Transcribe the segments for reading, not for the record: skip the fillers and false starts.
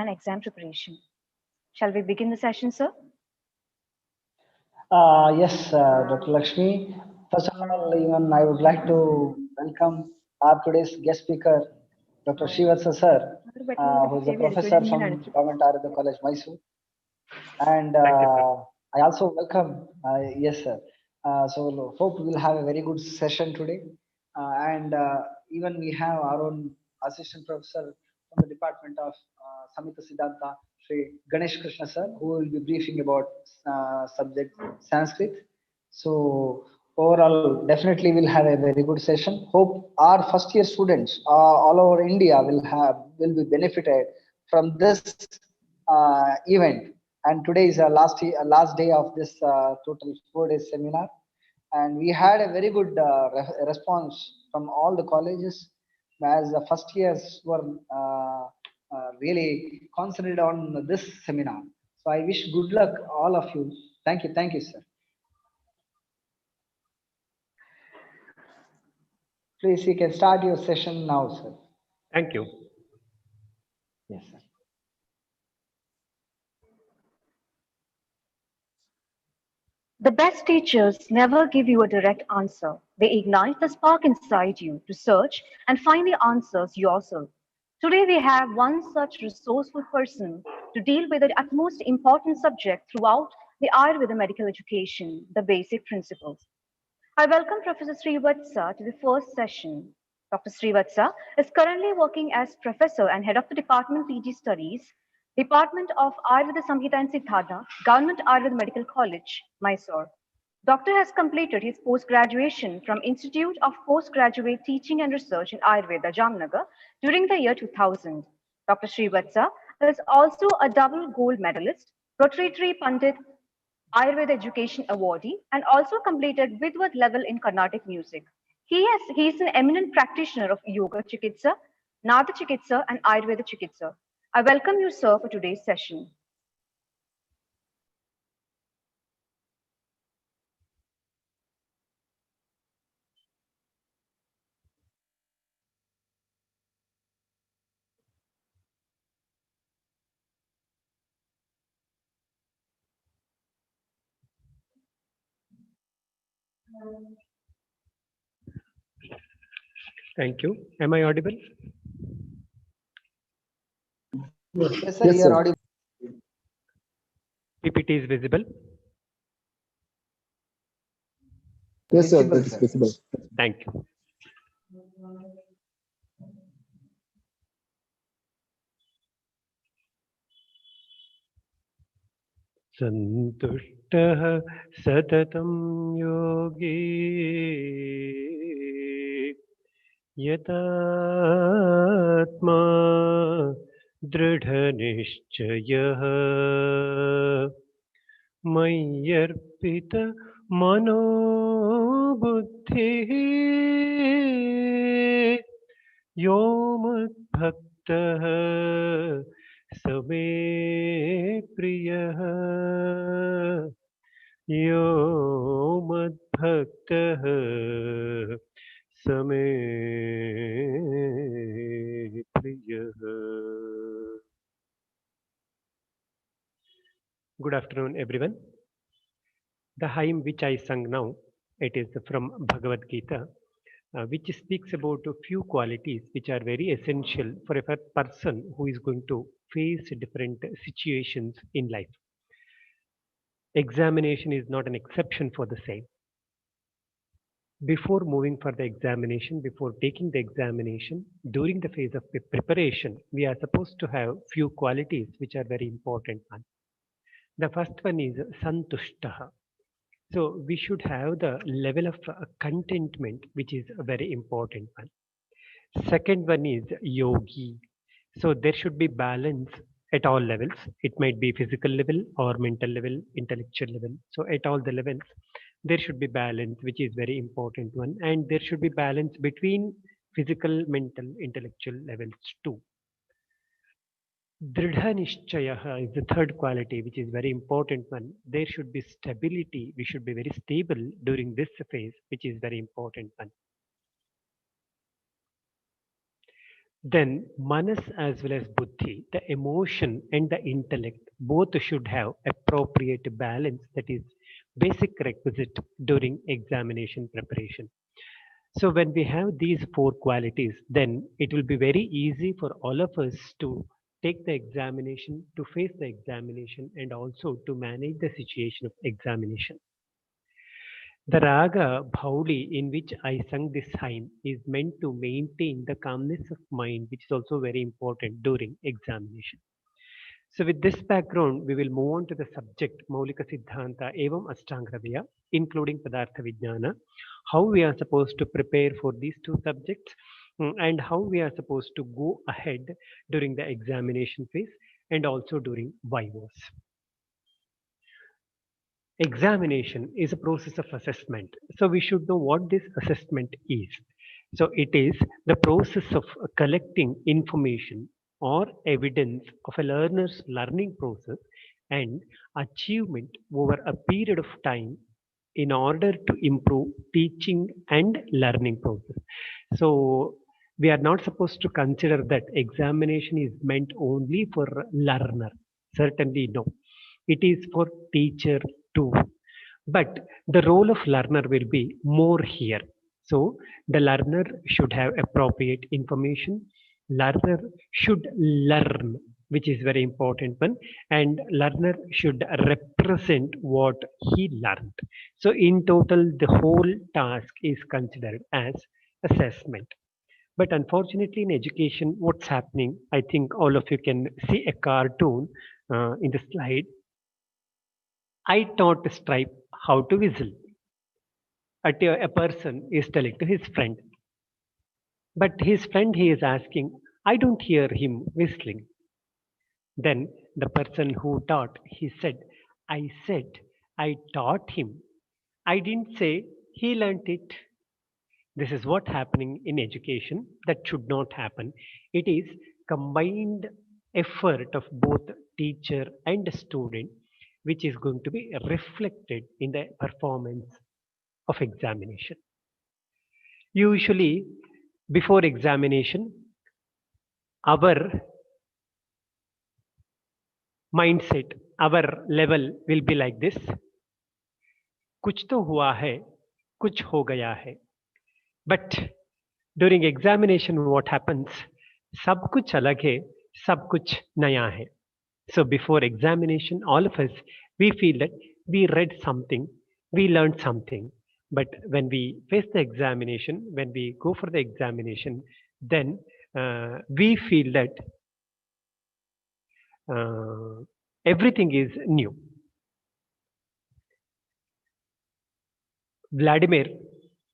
and exam preparation. Shall we begin the session, sir? Yes, Dr. Lakshmi. First of all, even I would like to welcome our today's guest speaker, Dr. Srivatsa sir, who is a professor from Government Ayurveda College, Mysore. And I also welcome, yes, sir. So hope we will have a very good session today. And even we have our own assistant professor from the Department of Samhita Siddhanta, Sri Ganesh Krishna sir, who will be briefing about subject Sanskrit. So overall, definitely we'll have a very good session. Hope our first year students all over India will be benefited from this event. And today is last day of this total 4 day seminar, and we had a very good response from all the colleges, as the first years were really concentrated on this seminar. So I wish good luck all of you. Thank you, sir. Please, you can start your session now, sir. Thank you. Yes, sir. The best teachers never give you a direct answer. They ignite the spark inside you to search and find the answers yourself. Today we have one such resourceful person to deal with the utmost important subject throughout the Ayurveda medical education, the basic principles. I welcome Professor Srivatsa to the first session. Dr. Srivatsa is currently working as professor and head of the Department PG Studies, Department of Ayurveda Samhita and Siddhanta, Government Ayurveda Medical College, Mysore. Doctor has completed his post-graduation from Institute of Postgraduate Teaching and Research in Ayurveda, Jamnagar, during the year 2000. Dr. Srivatsa is also a double gold medalist, Rotary Pandit Ayurveda Education Awardee, and also completed Viva level in Carnatic music. He is an eminent practitioner of Yoga Chikitsa, Nada Chikitsa, and Ayurveda Chikitsa. I welcome you, sir, for today's session. Thank you. Am I audible? Yes, sir. You are audible. PPT is visible. Yes, sir. That is visible. Thank you. Santushtah satatam yogi yatatma dridhanishchayah mayyarpita mano buddhi yomat bhaktah same priyah yo madbhaktah same priyah. Good afternoon, everyone. The hymn which I sung now, it is from Bhagavad Gita, which speaks about a few qualities which are very essential for a person who is going to face different situations in life. Examination is not an exception for the same. Before moving for the examination, before taking the examination, during the phase of preparation, we are supposed to have few qualities which are very important. The first one is santushtaha. So we should have the level of contentment, which is a very important one. Second one is yogi. So there should be balance at all levels. It might be physical level or mental level, intellectual level. So at all the levels, there should be balance, which is very important one. And there should be balance between physical, mental, intellectual levels too. Dridhanishchayaha is the third quality, which is very important one. There should be stability. We should be very stable during this phase, which is very important one. then manas as well as buddhi, the emotion and the intellect, both should have appropriate balance, that is basic requisite during examination preparation. So when we have these four qualities, then it will be very easy for all of us to take the examination, to face the examination, and also to manage the situation of examination. The raga Bhauli in which I sung this hymn is meant to maintain the calmness of mind, which is also very important during examination. So with this background, we will move on to the subject Moulika Siddhanta Evam Ashtangravya, including Padartha Vijnana, how we are supposed to prepare for these two subjects, and how we are supposed to go ahead during the examination phase and also during Vivos. Examination is a process of assessment. So we should know what this assessment is. So it is the process of collecting information or evidence of a learner's learning process and achievement over a period of time in order to improve teaching and learning process. So we are not supposed to consider that examination is meant only for learner. Certainly no. It is for teacher too. But the role of learner will be more here. So the learner should have appropriate information. Learner should learn, which is very important one, and learner should represent what he learned. So in total, the whole task is considered as assessment. But unfortunately, in education, what's happening? I think all of you can see a cartoon in the slide. I taught Stripe how to whistle. A person is telling to his friend, but his friend he is asking, I don't hear him whistling. Then the person who taught, he said, I taught him. I didn't say he learnt it. This is what happening in education. That should not happen. It is combined effort of both teacher and student, which is going to be reflected in the performance of examination. Usually, before examination, our mindset, our level will be like this. कुछ तो हुआ है, कुछ हो गया है. But during examination, what happens? सब कुछ अलग है, सब कुछ नया है. So before examination, all of us, we feel that we read something, we learned something. But when we face the examination, when we go for the examination, then we feel that everything is new. Vladimir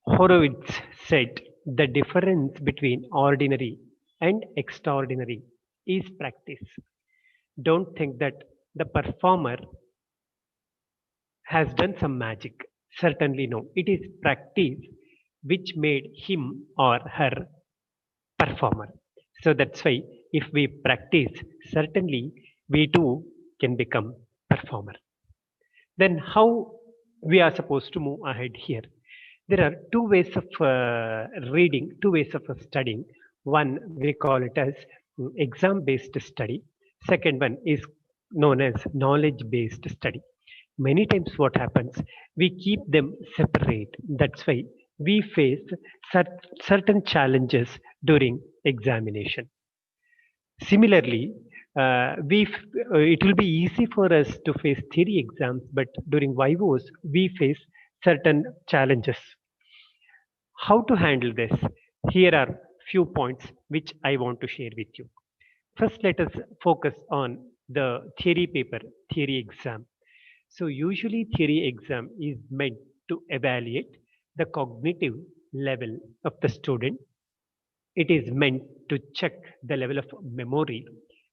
Horowitz said the difference between ordinary and extraordinary is practice. Don't think that the performer has done some magic. Certainly no. It is practice which made him or her performer. So that's why if we practice, certainly we too can become performer. Then how we are supposed to move ahead here? There are two ways of reading, two ways of studying. One, we call it as exam-based study. Second one is known as knowledge-based study. Many times what happens, we keep them separate. That's why we face certain challenges during examination. Similarly, it will be easy for us to face theory exams, but during Vivos, we face certain challenges. How to handle this? Here are few points which I want to share with you. First, let us focus on the theory paper, theory exam. So usually theory exam is meant to evaluate the cognitive level of the student. It is meant to check the level of memory,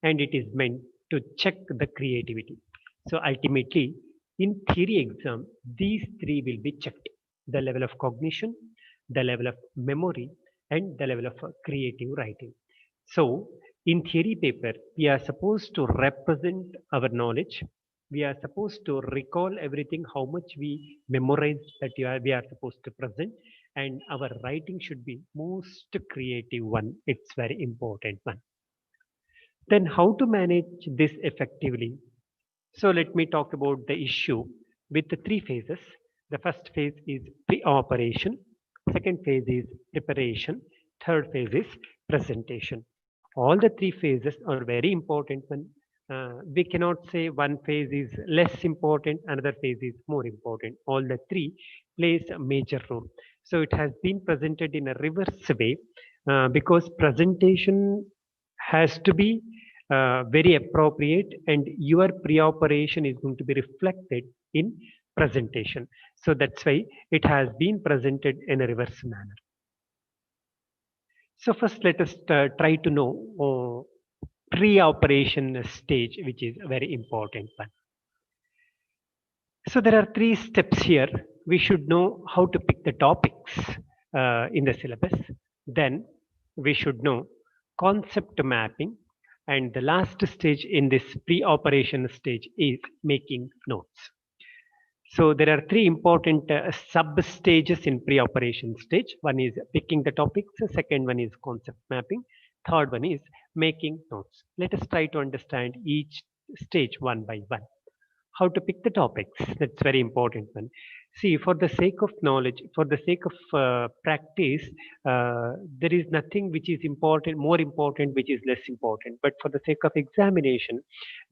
and it is meant to check the creativity. So ultimately, in theory exam, these three will be checked: the level of cognition, the level of memory, and the level of creative writing. So in theory paper, we are supposed to represent our knowledge. We are supposed to recall everything, how much we memorize that we are supposed to present, and our writing should be most creative one. It's very important one. Then how to manage this effectively? So let me talk about the issue with the three phases. The first phase is pre-operation, second phase is preparation, third phase is presentation. All the three phases are very important one. We cannot say one phase is less important, another phase is more important. All the three plays a major role. So it has been presented in a reverse way because presentation has to be very appropriate, and your pre-operation is going to be reflected in presentation. So that's why it has been presented in a reverse manner. So first let us try to know pre-operation stage, which is a very important one. So there are three steps here. We should know how to pick the topics in the syllabus. Then we should know concept mapping. And the last stage in this pre-operation stage is making notes. So there are three important sub stages in pre-operation stage. One is picking the topics. The second one is concept mapping. Third one is making notes. Let us try to understand each stage one by one. How to pick the topics, that's very important one. See, for the sake of knowledge, for the sake of practice, there is nothing which is important, more important, which is less important. But for the sake of examination,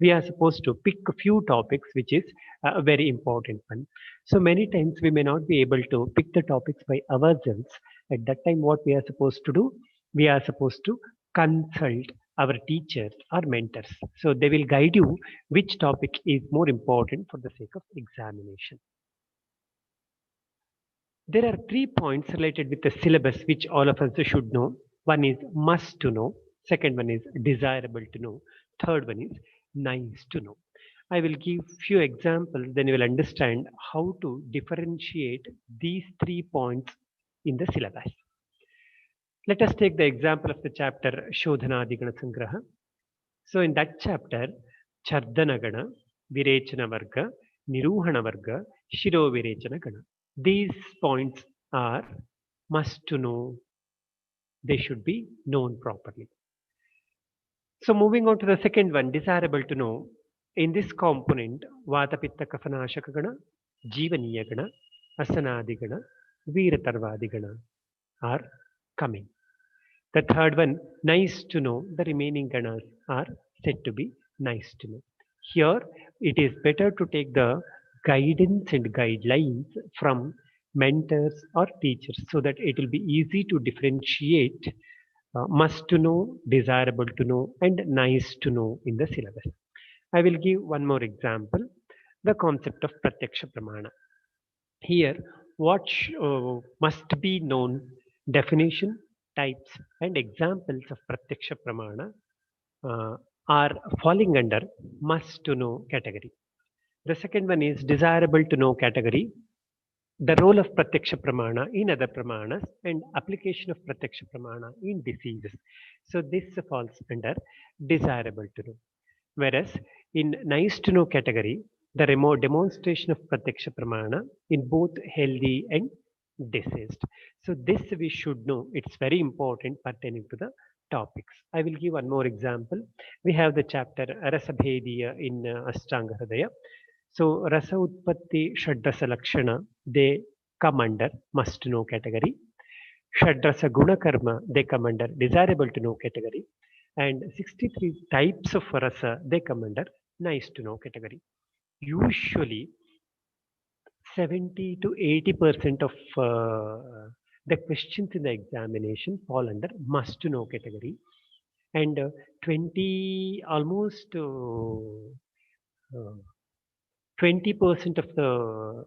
we are supposed to pick a few topics which is a very important one. So many times we may not be able to pick the topics by ourselves. At that time, what we are supposed to do, we are supposed to consult our teachers or mentors. So they will guide you which topic is more important for the sake of examination. There are 3 points related with the syllabus which all of us should know. One is must to know, second one is desirable to know, third one is nice to know. I will give few examples, then you will understand how to differentiate these 3 points in the syllabus. Let us take the example of the chapter Shodhanadigana Sangraha. So in that chapter, Chardhanagana, Virechana Varga, Niruhana Varga, Shiro Virechana Gana. These points are must to know. They should be known properly. So moving on to the second one, desirable to know. In this component, Vata Pitta Kafanashaka Gana, Jivaniya Gana, Asanadigana, Veeratarvadigana are coming. The third one, nice to know, the remaining ganas are said to be nice to know. Here, it is better to take the guidance and guidelines from mentors or teachers so that it will be easy to differentiate must to know, desirable to know, and nice to know in the syllabus. I will give one more example, the concept of Pratyaksha Pramana. Here, what must be known, definition, types, and examples of Pratyaksha Pramana are falling under must to know category. The second one is desirable to know category, the role of Pratyaksha Pramana in other Pramanas and application of Pratyaksha Pramana in diseases. So this falls under desirable to know. Whereas in nice to know category, the remote demonstration of Pratyaksha Pramana in both healthy and diseased. So this we should know. It's very important pertaining to the topics. I will give one more example. We have the chapter Rasabhediya in Ashtanga Hridaya. So Rasa Utpatti Shadrasa Lakshana, they come under must know category. Shadrasa Guna Karma, they come under desirable to know category. And 63 types of rasa, they come under nice to know category. Usually 70 to 80% of the questions in the examination fall under must to know category, and 20 almost 20% of the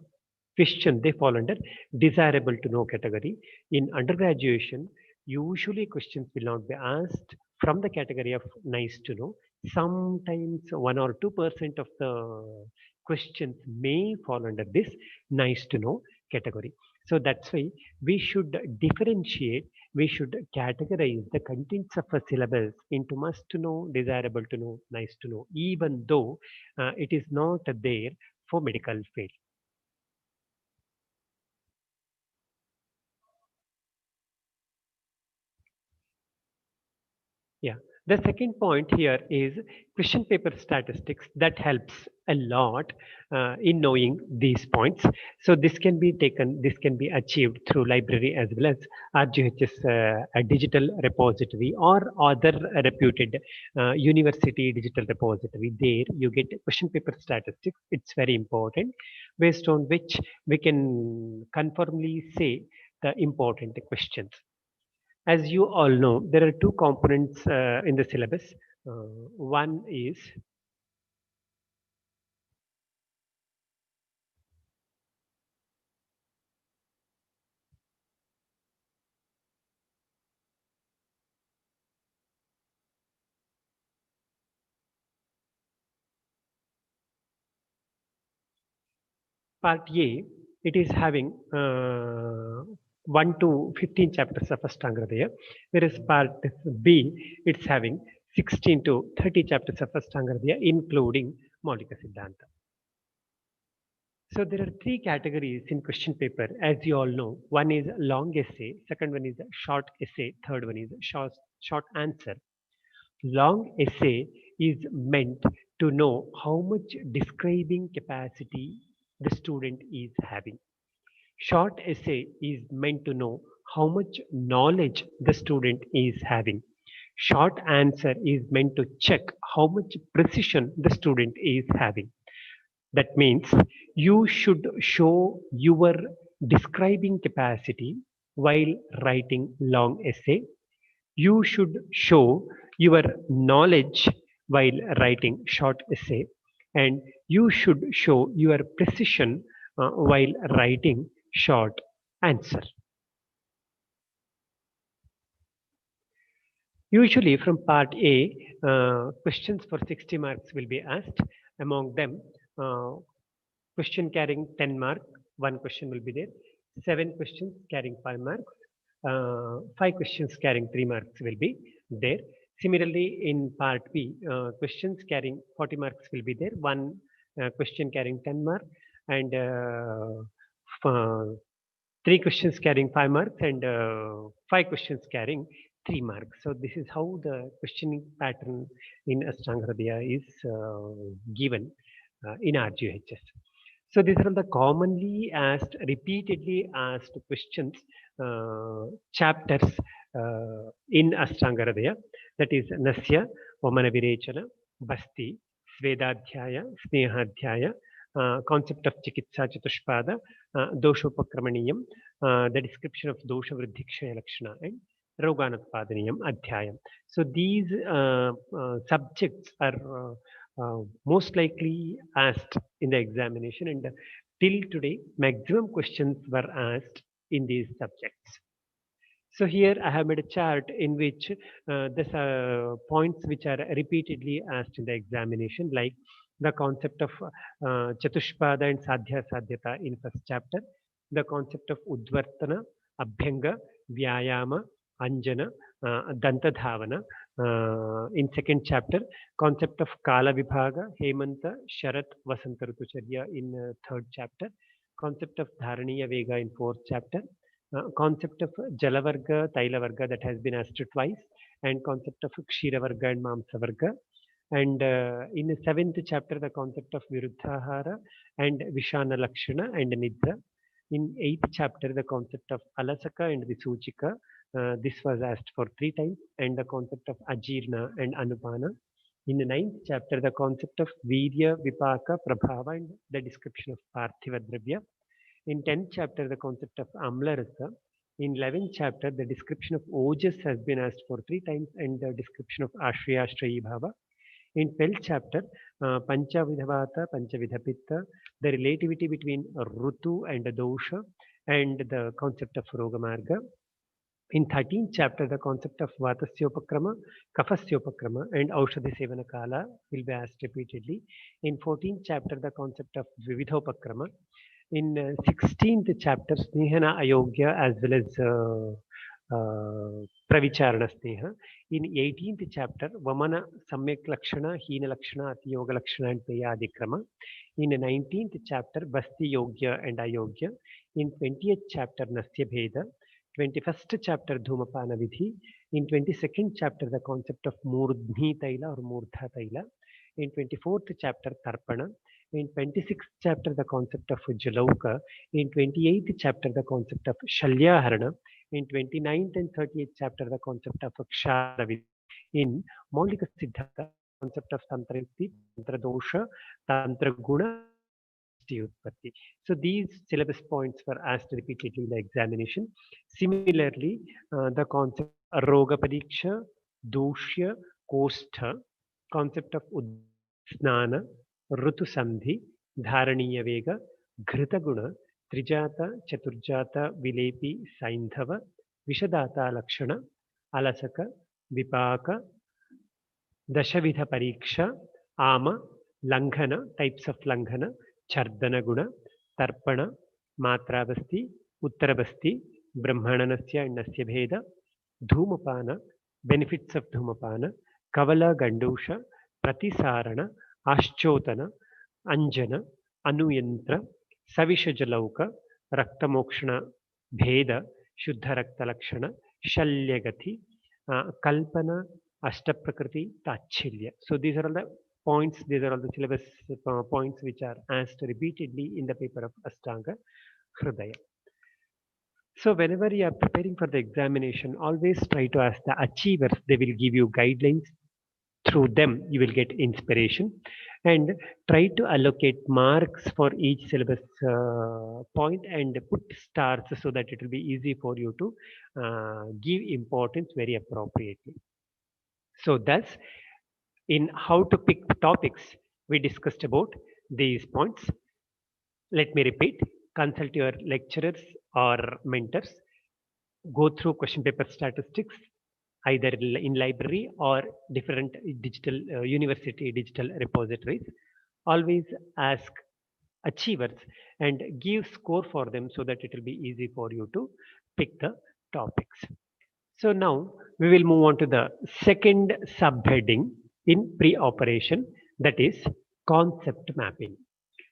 question they fall under desirable to know category. In undergraduation, usually questions will not be asked from the category of nice to know. Sometimes 1 or 2% of the questions may fall under this nice to know category. So that's why we should differentiate, we should categorize the contents of a syllabus into must to know, desirable to know, nice to know, even though it is not there for medical field. Yeah. The second point here is question paper statistics that helps a lot in knowing these points. So this can be taken, this can be achieved through library as well as RGH's a digital repository or other reputed university digital repository. There you get question paper statistics. It's very important, based on which we can confirmly say the important questions. As you all know, there are two components in the syllabus. One is part A. It is having 1 to 15 chapters of Ashtanga Hridaya, whereas part B, it's having 16 to 30 chapters of Ashtanga Hridaya, including Moulika Siddhanta. So there are three categories in question paper, as you all know. One is long essay, second one is short essay, third one is short answer. Long essay is meant to know how much describing capacity the student is having. Short essay is meant to know how much knowledge the student is having. Short answer is meant to check how much precision the student is having. That means you should show your describing capacity while writing long essay. You should show your knowledge while writing short essay, and you should show your precision while writing short answer. Usually from part A, questions for 60 marks will be asked. Among them, question carrying 10 marks, one question will be there. 7 questions carrying 5 marks. 5 questions carrying 3 marks will be there. Similarly, in part B, questions carrying 40 marks will be there. One question carrying 10 marks and 3 questions carrying 5 marks and 5 questions carrying 3 marks. So this is how the questioning pattern in Ashtanga Hridaya is given in RGHS. So these are the commonly asked, repeatedly asked questions, chapters in Ashtanga Hridaya. That is Nasya, Vamana Virechana, Basti, Svedadhyaya, Snehadhyaya, concept of Chikitsa Chatushpada, Doshopakramaniyam, the description of Dosha Vriddhikshaya Lakshana, and Roganatpadaniyam Adhyayam. So these subjects are most likely asked in the examination, and till today maximum questions were asked in these subjects. So here I have made a chart in which the points which are repeatedly asked in the examination, like the concept of Chatushpada and Sadhya Sadhyata in first chapter, the concept of Udvartana, Abhyanga, Vyayama, Anjana, Dantadhavana. In second chapter, concept of Kala Vibhaga, Hemanta, Sharat, Vasanta Ritucharya in third chapter, concept of Dharaniya Vega in fourth chapter, concept of Jalavarga, Tailavarga that has been asked twice, and concept of Kshiravarga and Mamsavarga. And in the seventh chapter, the concept of Viruddhahara and Vishana Lakshana and Nidra. In eighth chapter, the concept of Alasaka and Visuchika. This was asked for 3 times, and the concept of Ajirna and Anupana. In the ninth chapter, the concept of Virya, Vipaka, Prabhava, and the description of Parthiva Dravya. In 10th chapter, the concept of Amla Rasa. In 11th chapter, the description of Ojas has been asked for 3 times, and the description of Ashriya Ashtrayi Bhava. In 12th chapter, Panchavidhavata, Panchavidhapitta, the relativity between Rutu and Dosha, and the concept of Rogamarga. In 13th chapter, the concept of Vatasyopakrama, Kapasyopakrama, and Aushadhi Sevana Kala will be asked repeatedly. In 14th chapter, the concept of Vividhopakrama. In 16th chapter, Snehana Ayogya as well as Pravicharana Sneha. In 18th chapter, Vamana Samyak Lakshana, Hina Lakshana, Ati Yoga Lakshana, and Peyadikrama. In 19th chapter, Basti Yogya and Ayogya. In 20th chapter, Nasya Bheda. 21st chapter, Dhumapana Vidhi. In 22nd chapter, the concept of Murdhni Taila or Murdha Taila. In 24th chapter, Tarpana. In 26th chapter, the concept of Jalauka. In 28th chapter, the concept of Shalyaharana. In 29th and 30th chapter, the concept of Ksharada. In Moulika Siddhanta, concept of Tantra Yukti, Tantra Dosha, Tantra Guna, Utpatti. So these syllabus points were asked repeatedly in the examination. Similarly, the concept of Roga Pariksha, Doshya, Kostha, concept of Snana, Rutu Sandhi, Dharaniya Vega, Ghrita Guna, Trijata, Chaturjata, Vilepi, Saindhava, Vishadata Lakshana, Alasaka, Vipaka, Dashavidha Pariksha, Ama, Langhana, types of Langhana, Chardana Guna, Tarpana, Matravasti, Uttarabasti, Brahmananasya and Nasya Bheda, Dhumapana, benefits of Dhumapana, Kavala Gandusha, Pratisarana, Aschotana, Anjana, Anuyantra, Savisha Jalauka, Raktamokshana Bheda, Shuddha Rakta Lakshana, Shalyagati, Kalpana, Ashtaprakriti, Tachilya. So these are all the points, these are all the syllabus points which are asked repeatedly in the paper of Ashtanga Hridaya. So whenever you are preparing for the examination, always try to ask the achievers. They will give you guidelines. Through them, you will get inspiration. And try to allocate marks for each syllabus point and put stars so that it will be easy for you to give importance very appropriately. So thus, in how to pick topics, we discussed about these points. Let me repeat, consult your lecturers or mentors, go through question paper statistics, either in library or different digital university digital repositories. Always ask achievers and give score for them so that it will be easy for you to pick the topics. So now we will move on to the second subheading in pre-operation, that is concept mapping.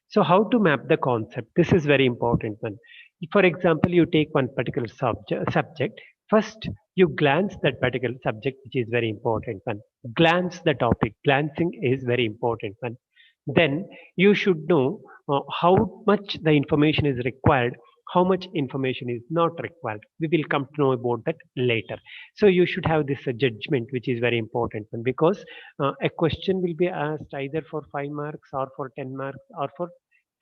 So how to map the concept? This is very important one. For example, you take one particular subject. First, you glance that particular subject, which is very important one. Glance the topic. Glancing is very important one. Then you should know how much the information is required, how much information is not required. We will come to know about that later. So you should have this judgment, which is very important one, because a question will be asked either for 5 marks or for 10 marks or for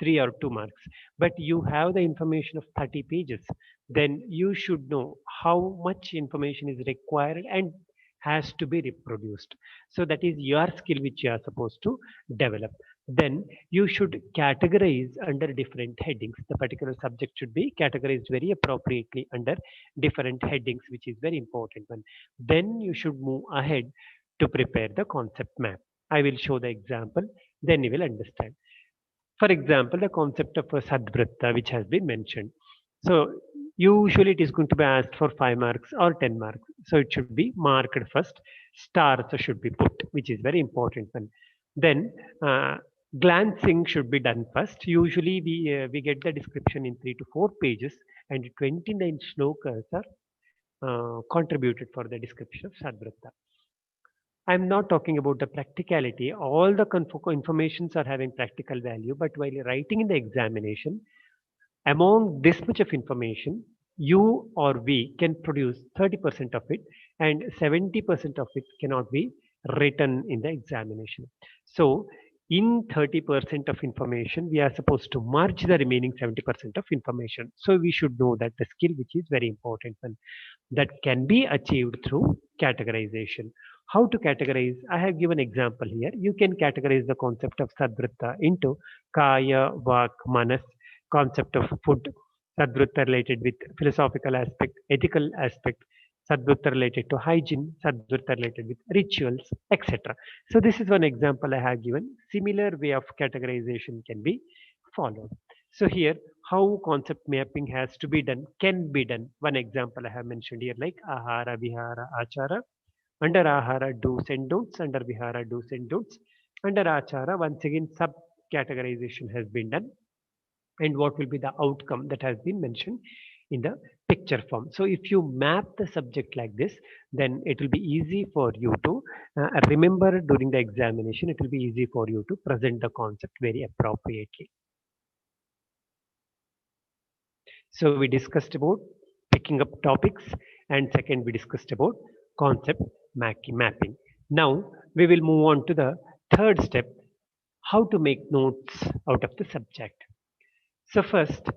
3 or 2 marks, but you have the information of 30 pages, then you should know how much information is required and has to be reproduced. So that is your skill which you are supposed to develop. Then you should categorize under different headings. The particular subject should be categorized very appropriately under different headings, which is very important one. Then you should move ahead to prepare the concept map. I will show the example, then you will understand. For example, the concept of a sadvritta, which has been mentioned. So usually it is going to be asked for 5 marks or 10 marks. So it should be marked first. Stars should be put, which is very important one. Then glancing should be done first. Usually we get the description in 3 to 4 pages, and 29 shlokas are contributed for the description of sadvritta. I'm not talking about the practicality. All the informations are having practical value, but while writing in the examination, among this much of information, you or we can produce 30% of it, and 70% of it cannot be written in the examination. So in 30% of information, we are supposed to merge the remaining 70% of information. So we should know that the skill, which is very important one, that can be achieved through categorization. How to categorize? I have given example here. You can categorize the concept of sadvritta into kaya, vak, manas, concept of food, sadvritta related with philosophical aspect, ethical aspect, sadvritta related to hygiene, sadvritta related with rituals, etc. So this is one example I have given. Similar way of categorization can be followed. So here, how concept mapping has to be done, can be done. One example I have mentioned here, like ahara, vihara, achara. Under ahara, do's and don'ts. Under vihara, do's and don'ts. Under achara, once again, sub categorization has been done. And what will be the outcome that has been mentioned. in the picture form. So if you map the subject like this, then it will be easy for you to remember during the examination. It will be easy for you to present the concept very appropriately. So we discussed about picking up topics, and second we discussed about concept mapping. Now we will move on to the third step, how to make notes out of the subject. So first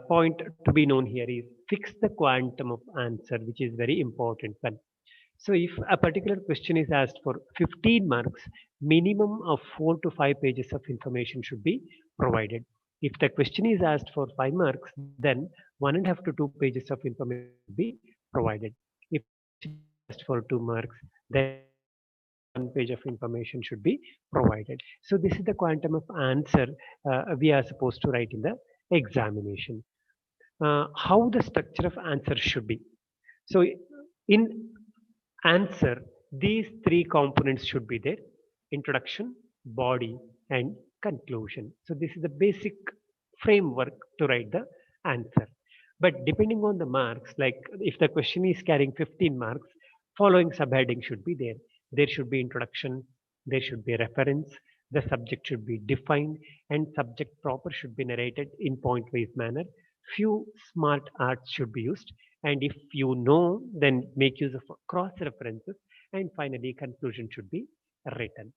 point to be known here is fix the quantum of answer, which is very important one. So if a particular question is asked for 15 marks, minimum of 4 to 5 pages of information should be provided. If the question is asked for 5 marks, then 1.5 to 2 pages of information should be provided. If the question is asked for 2 marks, then 1 page of information should be provided. So this is the quantum of answer we are supposed to write in the examination. How the structure of answer should be. So in answer, these three components should be there: introduction, body, and conclusion. So this is the basic framework to write the answer. But depending on the marks, like if the question is carrying 15 marks, following subheading should be there. There should be introduction, there should be reference, the subject should be defined, and subject proper should be narrated in point-wise manner. Few smart arts should be used, and if you know, then make use of cross references, and finally conclusion should be written.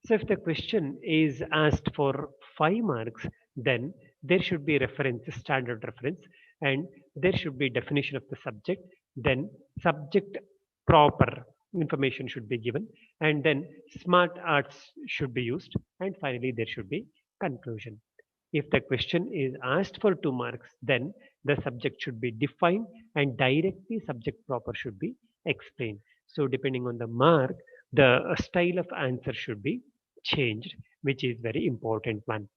So if the question is asked for 5 marks, then there should be reference, standard reference, and there should be definition of the subject, then subject proper information should be given, and then smart arts should be used, and finally there should be conclusion. If the question is asked for 2 marks, then the subject should be defined and directly subject proper should be explained. So depending on the mark, the style of answer should be changed, which is very important one.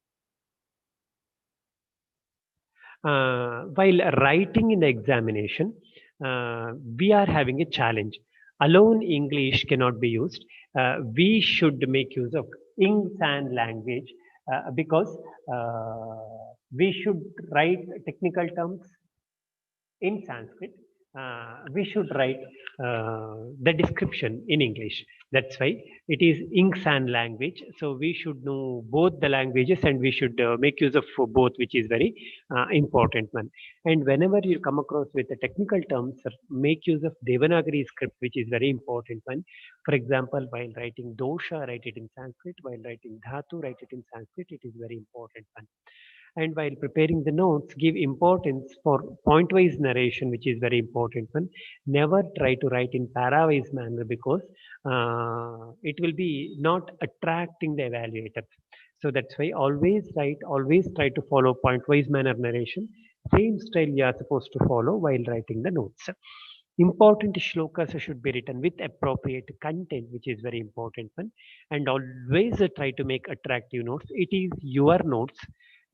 While writing in the examination, we are having a challenge. Alone English cannot be used. We should make use of Ingsan language because we should write technical terms in Sanskrit. We should write the description in English. That's why it is Ingsan language. So we should know both the languages and we should make use of both, which is very important one. And whenever you come across with the technical terms, make use of Devinagara script, which is very important one. For example, while writing dosha, write it in Sanskrit. While writing dhatu, write it in Sanskrit. It is very important one. And while preparing the notes, give importance for point-wise narration, which is very important one. Never try to write in para-wise manner because it will be not attracting the evaluators. So that's why always try to follow point-wise manner narration. Same style you are supposed to follow while writing the notes. Important shlokas should be written with appropriate content, which is very important one. And always try to make attractive notes. It is your notes.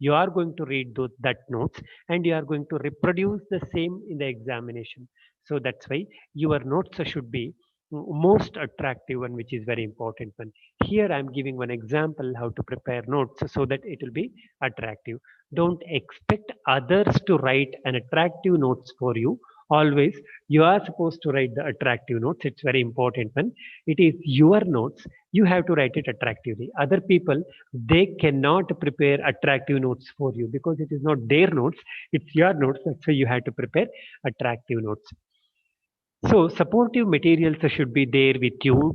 You are going to read that notes and you are going to reproduce the same in the examination. So that's why your notes should be most attractive one, which is very important one. Here I'm giving one example how to prepare notes so that it will be attractive. Don't expect others to write an attractive notes for you. Always you are supposed to write the attractive notes. It's very important one. It is your notes. You have to write it attractively. Other people, they cannot prepare attractive notes for you because it is not their notes. It's your notes. That's why you have to prepare attractive notes. So supportive materials should be there with you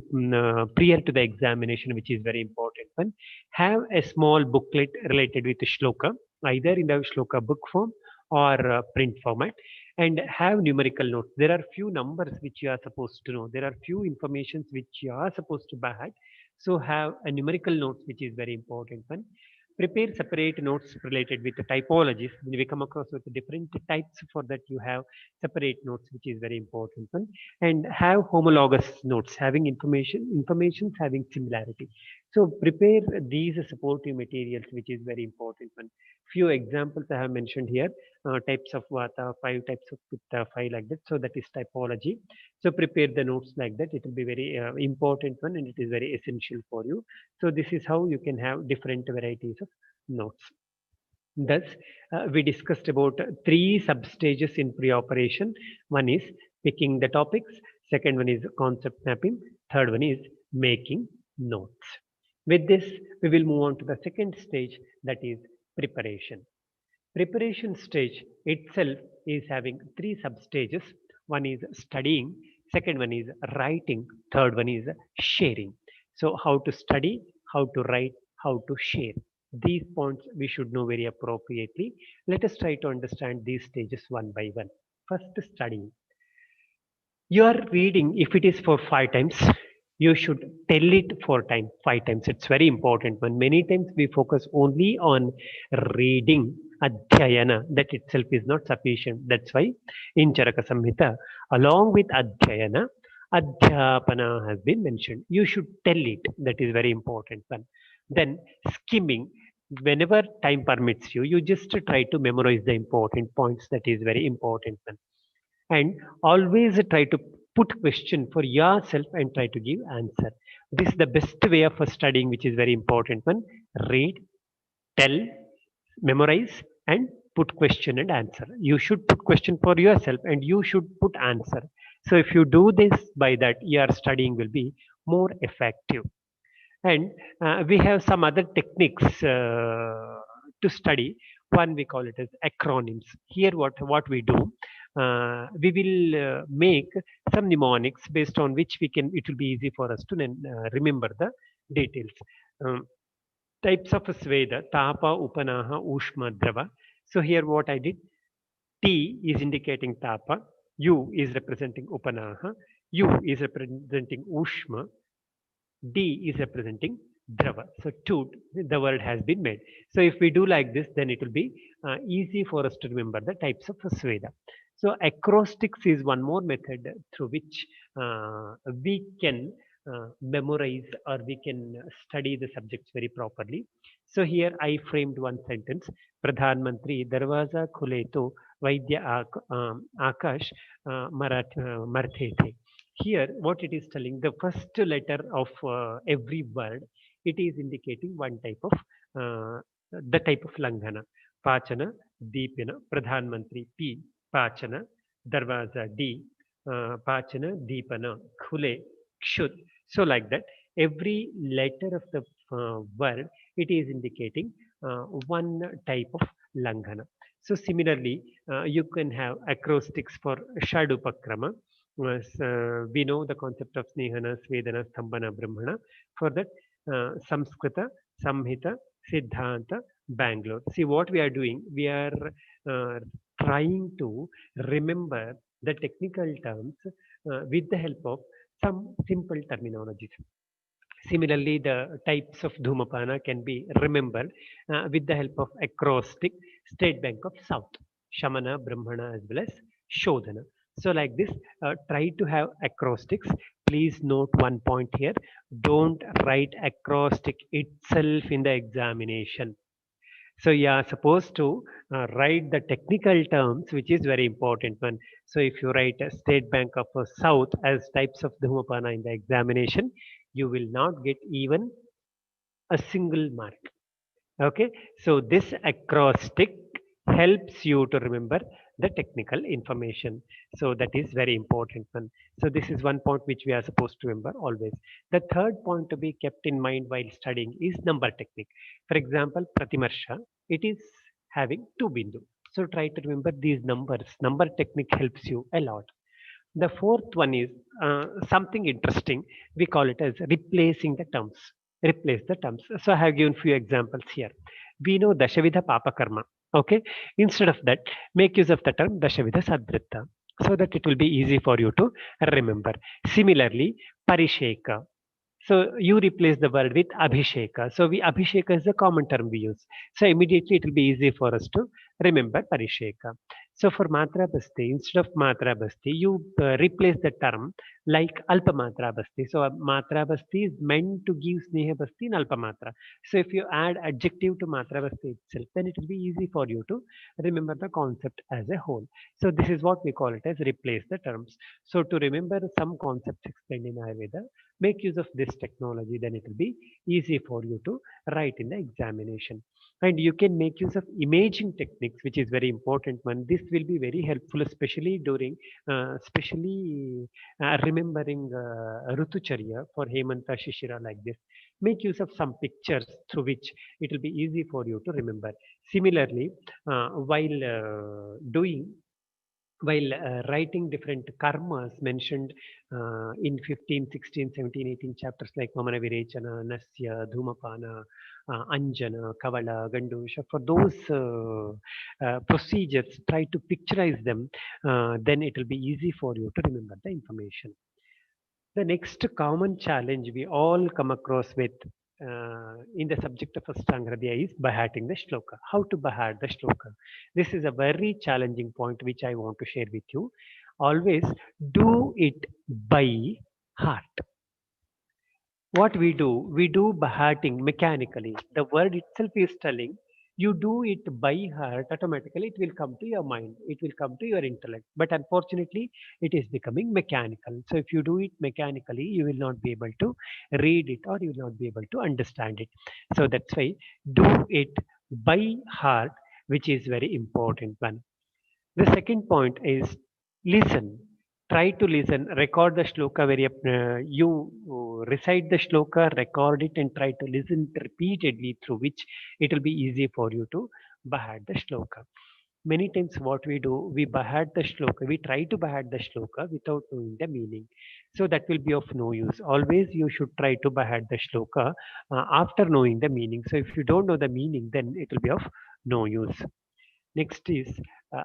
prior to the examination, which is very important one. Have a small booklet related with the shloka, either in the shloka book form or print format, and have numerical notes. There are few numbers which you are supposed to know. There are few informations which you are supposed to buy. So have a numerical notes, which is very important one. Prepare separate notes related with the typologies. When we come across with different types, for that you have separate notes, which is very important one. And have homologous notes, having informations having similarity. So prepare these supportive materials, which is very important one. Few examples I have mentioned here, types of vata, 5 types of pitta, 5 like that. So that is typology. So prepare the notes like that. It will be very important one and it is very essential for you. So this is how you can have different varieties of notes. Thus, we discussed about three substages in pre-operation. One is picking the topics, second one is concept mapping, third one is making notes. With this, we will move on to the second stage, that is preparation. Preparation stage itself is having three substages. One is studying, second one is writing, third one is sharing. So how to study, how to write, how to share. These points we should know very appropriately. Let us try to understand these stages one by one. First, studying. You are reading, if it is for 5 times, you should tell it for 5 times. It's very important. When many times we focus only on reading, adhyayana, that itself is not sufficient. That's why in Charaka Samhita, along with adhyayana, adhyapana has been mentioned. You should tell it. That is very important one. Then skimming. Whenever time permits you, you just try to memorize the important points. That is very important one. And always try to put question for yourself and try to give answer. This is the best way of studying, which is very important one. Read, tell, memorize, and put question and answer. You should put question for yourself and you should put answer. So if you do this, by that your studying will be more effective. And we have some other techniques to study. One we call it as acronyms. Here what we do, we will make some mnemonics based on which we can, it will be easy for us to remember the details. Um, Types of Sveda, Tapa, Upanaha, Ushma, Drava. So here what I did, T is indicating Tapa, U is representing Upanaha, U is representing Ushma, D is representing Drava. So two, the word has been made. So if we do like this, then it will be easy for us to remember the types of Sveda. So acrostics is one more method through which we can memorize or we can study the subjects very properly. So here I framed one sentence. Pradhan Mantri Darwaza Khuleto Vaidya Akash Marthe The. Here, what it is telling, the first letter of every word, it is indicating one type of, the type of Langhana. Pachana, Deepina, Pradhan Mantri, P, Pachana, Darwaza, D, Pachana, Deepana, Khule, Kshut. So like that, every letter of the word, it is indicating one type of Langhana. So similarly, you can have acrostics for Shadupakrama. We know the concept of Snehana, Svedana, Stambhana, Brahmana. For that, Samskrita, Samhita, Siddhanta, Bangalore. See what we are doing, we are trying to remember the technical terms with the help of some simple terminologies. Similarly, the types of Dhumapana can be remembered with the help of acrostic, State Bank of South, Shamana, Brahmana, as well as Shodhana. So like this, try to have acrostics. Please note one point here. Don't write acrostic itself in the examination. So you are supposed to write the technical terms, which is very important one. So if you write a State Bank of South as types of Dhumapana in the examination, you will not get even a single mark. Okay, so this acrostic helps you to remember the technical information. So that is very important one. So this is one point which we are supposed to remember always. The third point to be kept in mind while studying is number technique. For example, Pratimarsha, it is having 2 bindu. So try to remember these numbers. Number technique helps you a lot. The fourth one is something interesting. We call it as replacing the terms. Replace the terms. So I have given few examples here. We know Dashavidha Papa Karma. Okay. Instead of that, make use of the term Dashavidha Sadritta so that it will be easy for you to remember. Similarly, Parisheka. So you replace the word with Abhisheka. So Abhisheka is a common term we use. So immediately it will be easy for us to remember Parisheka. So for Matra Basti, instead of Matra Basti, you replace the term like Alpa Matra Basti. So Matra Basti is meant to give Sneha Basti in Alpa Matra. So if you add adjective to Matra Basti itself, then it will be easy for you to remember the concept as a whole. So this is what we call it as replace the terms. So to remember some concepts explained in Ayurveda, Make use of this technology, then it will be easy for you to write in the examination. And you can make use of imaging techniques, which is very important one. This will be very helpful, especially during, especially remembering Rutucharya for Hemanta Shishira like this. Make use of some pictures through which it will be easy for you to remember. Similarly, while writing different karmas mentioned in 15, 16, 17, 18 chapters like Mamana Virechana, Nasya, Dhumapana, Anjana, Kavala, Gandusha, for those procedures, try to picturize them, then it will be easy for you to remember the information. The next common challenge we all come across with in the subject of Ashtanga is Bahating the Shloka. How to Bahat the Shloka? This is a very challenging point which I want to share with you. Always do it by heart. What we do Bahating mechanically. The word itself is telling you do it by heart, automatically it will come to your mind, it will come to your intellect. But unfortunately, it is becoming mechanical. So if you do it mechanically, you will not be able to read it or you will not be able to understand it. So that's why do it by heart, which is very important one. The second point is listen. Try to listen, record the shloka you recite the shloka, record it and try to listen repeatedly, through which it will be easy for you to bahat the shloka. Many times what we do, we bahat the shloka, we try to bahat the shloka without knowing the meaning. So that will be of no use. Always you should try to bahat the shloka after knowing the meaning. So if you don't know the meaning, then it will be of no use. Next is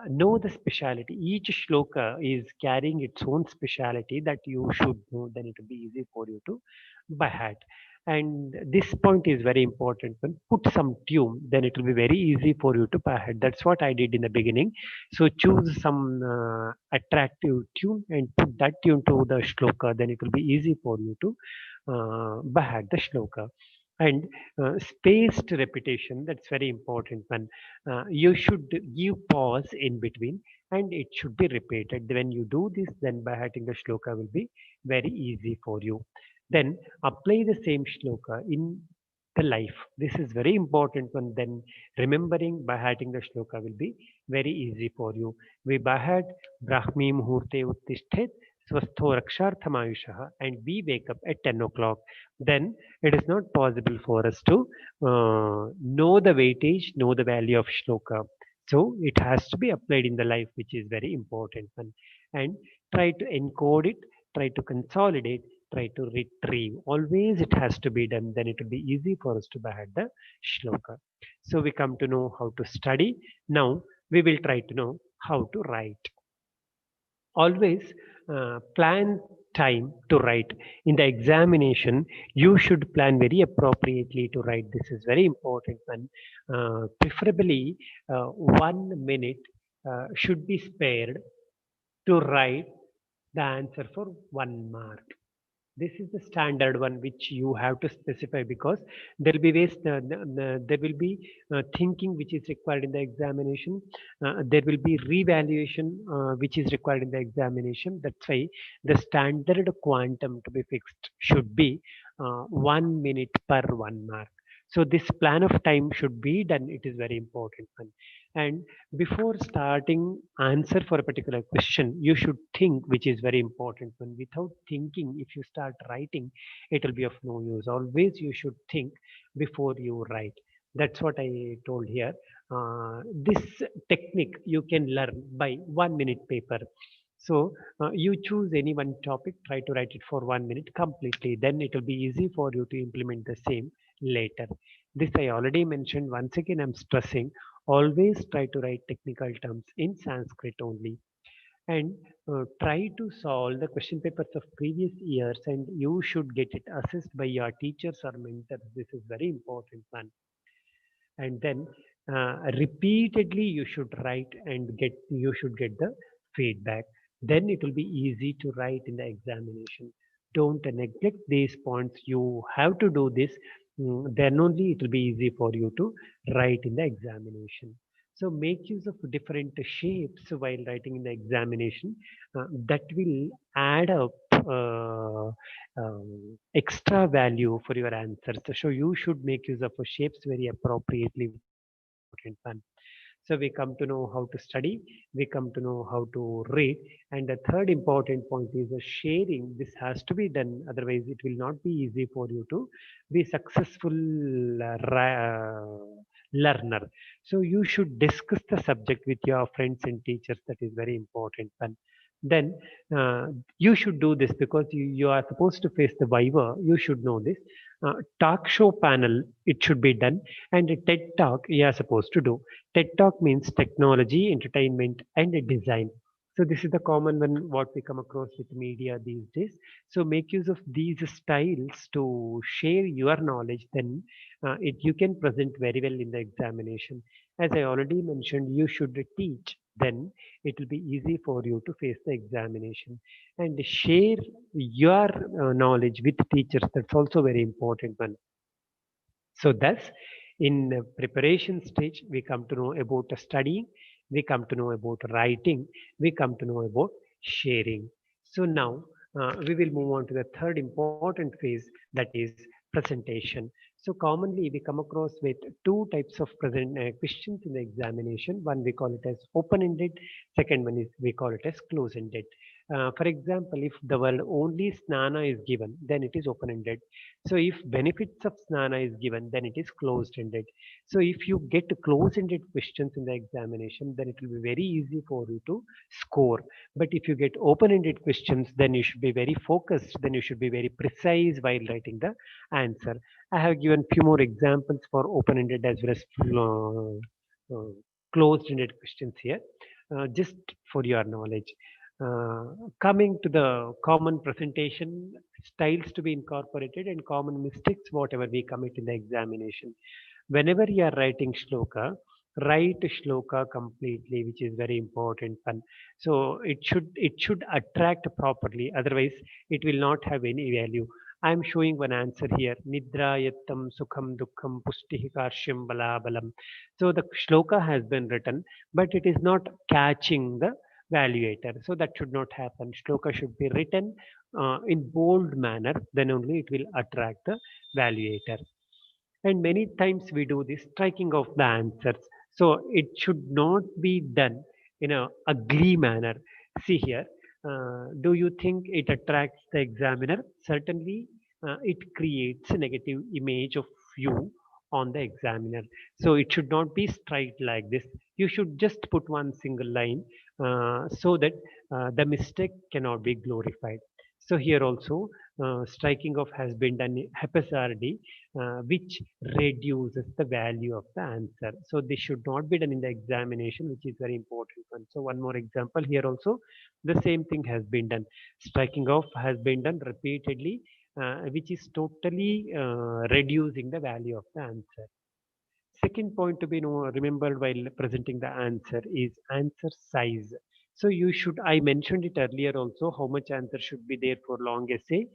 know the speciality. Each shloka is carrying its own speciality that you should know, then it will be easy for you to by heart. And this point is very important. When put some tune, then it will be very easy for you to by heart. That's what I did in the beginning. So choose some attractive tune and put that tune to the shloka, then it will be easy for you to by heart the shloka. And spaced repetition, that's very important one. You should give pause in between and it should be repeated. When you do this, then by hitting the shloka will be very easy for you. Then apply the same shloka in the life. This is very important one. Then remembering by hitting the shloka will be very easy for you. We bahat brahmi muhurte uttishtet swastho raksharthamayushaha, and we wake up at 10 o'clock. Then it is not possible for us to know the weightage, know the value of shloka. So it has to be applied in the life, which is very important one. And try to encode it, try to consolidate, try to retrieve. Always it has to be done. Then it will be easy for us to behat the shloka. So we come to know how to study. Now we will try to know how to write. Always plan time to write. In the examination, you should plan very appropriately to write. This is very important one. Preferably 1 minute should be spared to write the answer for 1 mark. This is the standard one which you have to specify, because there will be there will be thinking which is required in the examination. There will be revaluation which is required in the examination. That's why the standard quantum to be fixed should be 1 minute per 1 mark. So this plan of time should be done. It is very important one. And before starting answer for a particular question, you should think, which is very important one. Without thinking, if you start writing, it will be of no use. Always you should think before you write. That's what I told here. This technique you can learn by 1 minute paper. So you choose any one topic, try to write it for 1 minute completely. Then it will be easy for you to implement the same later. This I already mentioned. Once again, I'm stressing, always try to write technical terms in Sanskrit only. And try to solve the question papers of previous years, and you should get it assessed by your teachers or mentors. This is very important one. And then repeatedly you should write and you should get the feedback. Then it will be easy to write in the examination. Don't neglect these points. You have to do this. Then only it will be easy for you to write in the examination. So make use of different shapes while writing in the examination. That will add up extra value for your answers. So you should make use of shapes very appropriately, which is very important one. So we come to know how to study, we come to know how to read, and the third important point is the sharing. This has to be done, otherwise it will not be easy for you to be successful learner. So you should discuss the subject with your friends and teachers. That is very important one. Then you should do this because you are supposed to face the Viva. You should know this. Talk show panel, it should be done, and a TED talk you are supposed to do. TED talk means technology, entertainment, and design. So this is the common one what we come across with media these days. So make use of these styles to share your knowledge. Then you can present very well in the examination. As I already mentioned, you should teach. Then it will be easy for you to face the examination and share your knowledge with teachers. That's also very important one. So thus, in preparation stage, we come to know about studying, we come to know about writing, we come to know about sharing. So now we will move on to the third important phase, that is presentation. So commonly we come across with two types of present questions in the examination. One we call it as open-ended, second one is we call it as close-ended. For example, if the word only snana is given, then it is open-ended. So if benefits of snana is given, then it is closed-ended. So if you get closed-ended questions in the examination, then it will be very easy for you to score. But if you get open-ended questions, then you should be very focused, then you should be very precise while writing the answer. I have given few more examples for open-ended as well as closed-ended questions here, just for your knowledge. Uh, Coming to the common presentation styles to be incorporated and common mistakes whatever we commit in the examination. Whenever you are writing shloka, write shloka completely, which is very important one. So it should attract properly, otherwise it will not have any value. I am showing one answer here. Nidrayattam sukham dukkham pustihi karshyam balabalam. So the shloka has been written, but it is not catching the valuator. So that should not happen. Shloka should be written in bold manner, then only it will attract the valuator. And many times we do this striking of the answers. So it should not be done in a ugly manner. See here, do you think it attracts the examiner? Certainly, it creates a negative image of you on the examiner. So it should not be straight like this. You should just put one single line so that the mistake cannot be glorified. So here also, striking off has been done haphazardly, which reduces the value of the answer. So this should not be done in the examination, which is very important one. So one more example here also, the same thing has been done. Striking off has been done repeatedly, which is totally reducing the value of the answer. Second point to be remembered while presenting the answer is answer size. So you should, I mentioned it earlier also, how much answer should be there for long essay,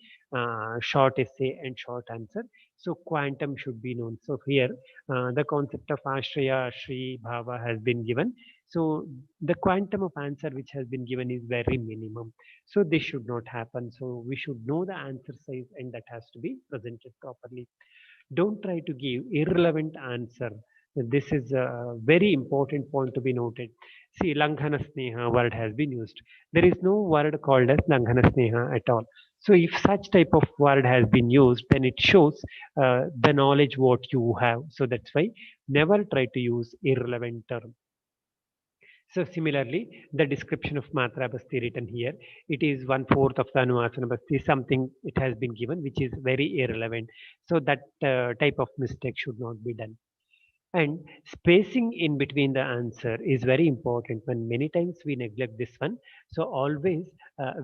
short essay and short answer. So quantum should be known. So here the concept of Ashraya, Shri, Bhava has been given. So the quantum of answer which has been given is very minimum. So this should not happen. So we should know the answer size and that has to be presented properly. Don't try to give irrelevant answer. This is a very important point to be noted. See, Langhana Sneha word has been used. There is no word called as Langhana Sneha at all. So if such type of word has been used, then it shows the knowledge what you have. So that's why never try to use irrelevant term. So similarly, the description of Matra Basti written here, it is 1/4 of the Anuvasana Basti, something it has been given which is very irrelevant. So that type of mistake should not be done. And spacing in between the answer is very important when many times we neglect this one. So always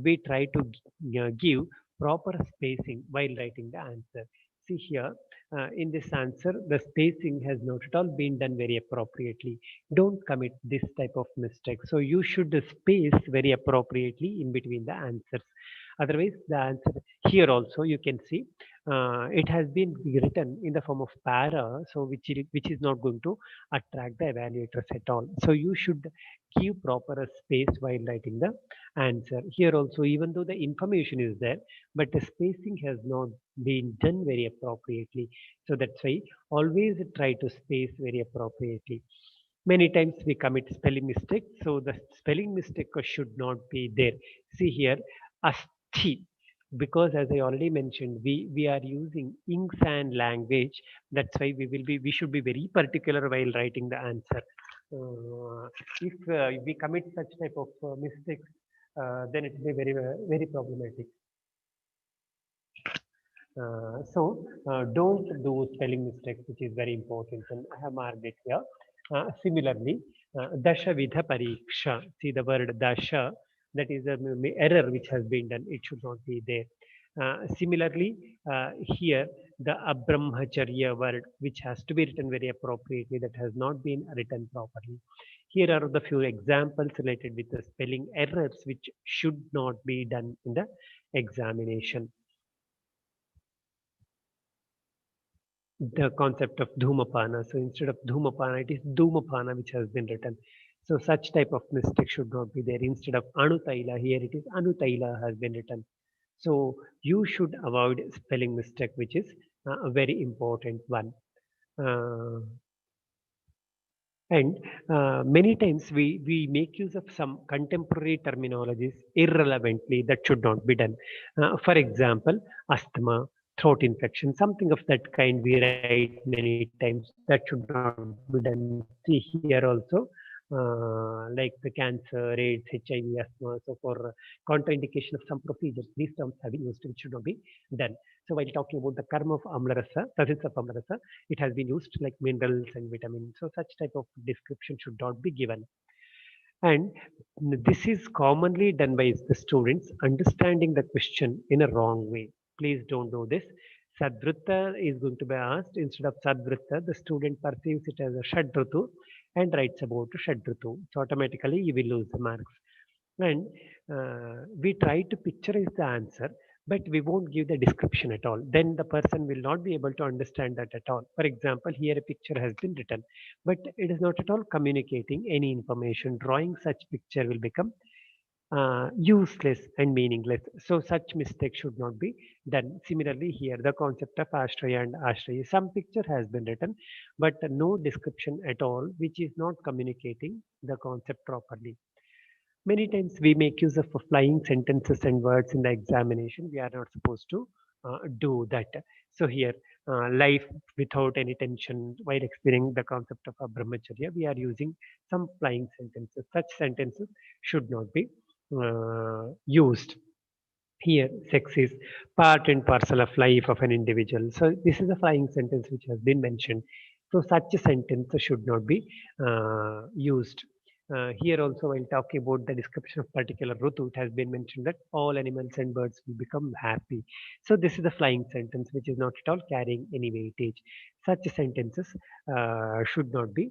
we try to give proper spacing while writing the answer. See here, in this answer, the spacing has not at all been done very appropriately. Don't commit this type of mistake. So you should space very appropriately in between the answers. Otherwise, the answer here also you can see it has been written in the form of para, so which is not going to attract the evaluators at all. So you should give proper space while writing the answer. Here also, even though the information is there, but the spacing has not been done very appropriately. So that's why always try to space very appropriately. Many times we commit spelling mistakes, so the spelling mistake should not be there. See here, asti, because as I already mentioned, we are using inks and language. That's why we should be very particular while writing the answer. If we commit such type of mistakes, then it will be very problematic. Don't do spelling mistakes, which is very important, and I have marked it here. Similarly, dasha vidha pariksha. See the word dasha, that is an error which has been done. It should not be there. Similarly, here the abrahmacharya word, which has to be written very appropriately, that has not been written properly. Here are the few examples related with the spelling errors which should not be done in the examination. The concept of dhumapana. So instead of dhumapana, it is dhumapana which has been written. So such type of mistake should not be there. Instead of anutaila, here it is anutaila has been written. So you should avoid spelling mistake, which is a very important one. Uh, and many times we make use of some contemporary terminologies irrelevantly that should not be done. For example, asthma, throat infection, something of that kind we write many times. That should not be done. See here also, like the cancer, AIDS, HIV, asthma. So for contraindication of some procedures, these terms have been used, which should not be done. So while talking about the karma of amlarasa, presence of amlarasa, it has been used like minerals and vitamins. So such type of description should not be given. And this is commonly done by the students understanding the question in a wrong way. Please don't do this. Sadvrutta is going to be asked instead of Sadvrutta. The student perceives it as a Shadrutu and writes about Shadrutu. So automatically you will lose the marks. And we try to picturize the answer, but we won't give the description at all. Then the person will not be able to understand that at all. For example, here a picture has been written, but it is not at all communicating any information. Drawing such picture will become useless and meaningless. So such mistake should not be done. Similarly, here the concept of ashraya and ashraya. Some picture has been written, but no description at all, which is not communicating the concept properly. Many times we make use of flying sentences and words in the examination. We are not supposed to do that. So here, life without any tension while explaining the concept of a brahmacharya, we are using some flying sentences. Such sentences should not be used. Here, sex is part and parcel of life of an individual. So this is a flying sentence which has been mentioned. So such a sentence should not be used. Here also, while talking about the description of particular rutu, it has been mentioned that all animals and birds will become happy. So this is a flying sentence which is not at all carrying any weightage. Such sentences should not be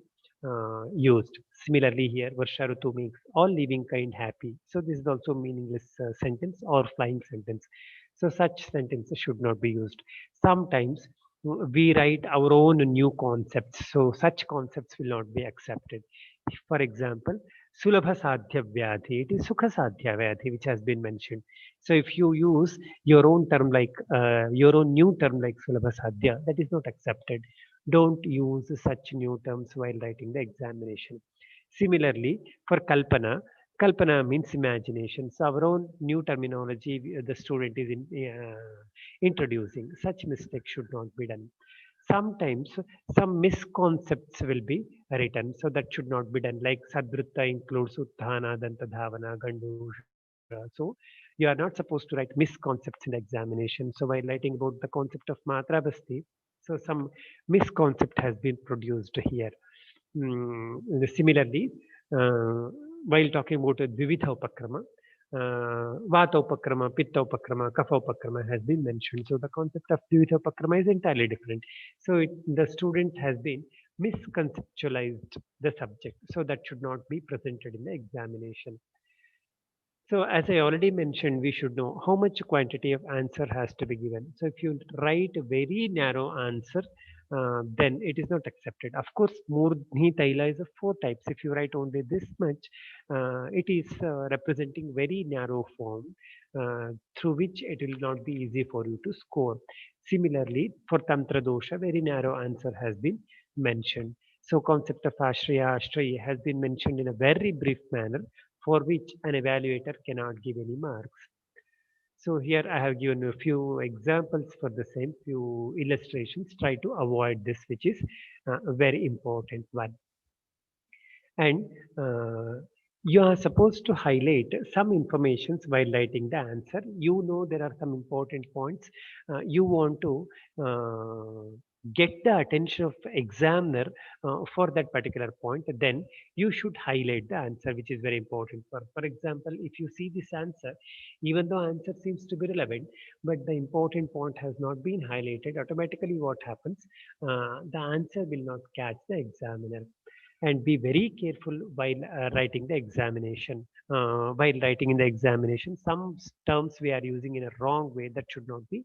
used. Similarly, here Varsha Rutu makes all living kind happy. So this is also meaningless sentence or flying sentence. So such sentences should not be used. Sometimes we write our own new concepts. So such concepts will not be accepted. For example, Sulabha Sadhya Vyadhi, it is Sukha Sadhya Vyadhi, which has been mentioned. So if you use your own term like your own new term like Sulabha Sadhya, that is not accepted. Don't use such new terms while writing the examination. Similarly, for Kalpana, Kalpana means imagination. So our own new terminology the student is introducing. Such mistakes should not be done. Sometimes some misconcepts will be written, so that should not be done. Like Sadvrutta includes Utthana, Dantadhavana, Gandusha. So you are not supposed to write misconcepts in the examination. So while writing about the concept of Matra Basti, so some misconcept has been produced here. Similarly, while talking about Dvividha Upakrama, Vata Upakrama, Pitta Upakrama, Kapha Upakrama has been mentioned. So the concept of Dvividha Upakrama is entirely different. So the student has been misconceptualized the subject. So that should not be presented in the examination. So as I already mentioned, we should know how much quantity of answer has to be given. So if you write a very narrow answer, then it is not accepted. Of course, Murdhi Taila is of four types. If you write only this much, it is representing very narrow form through which it will not be easy for you to score. Similarly, for Tantra Dosha, very narrow answer has been mentioned. So concept of Ashraya, Ashraya has been mentioned in a very brief manner for which an evaluator cannot give any marks. So here I have given a few examples for the same, few illustrations. Try to avoid this, which is a very important one. And you are supposed to highlight some informations while writing the answer. You know there are some important points. You want to get the attention of examiner for that particular point. Then you should highlight the answer, which is very important. For example, if you see this answer, even though answer seems to be relevant, but the important point has not been highlighted, automatically what happens? The answer will not catch the examiner. And be very careful while writing the examination. While writing in the examination, some terms we are using in a wrong way that should not be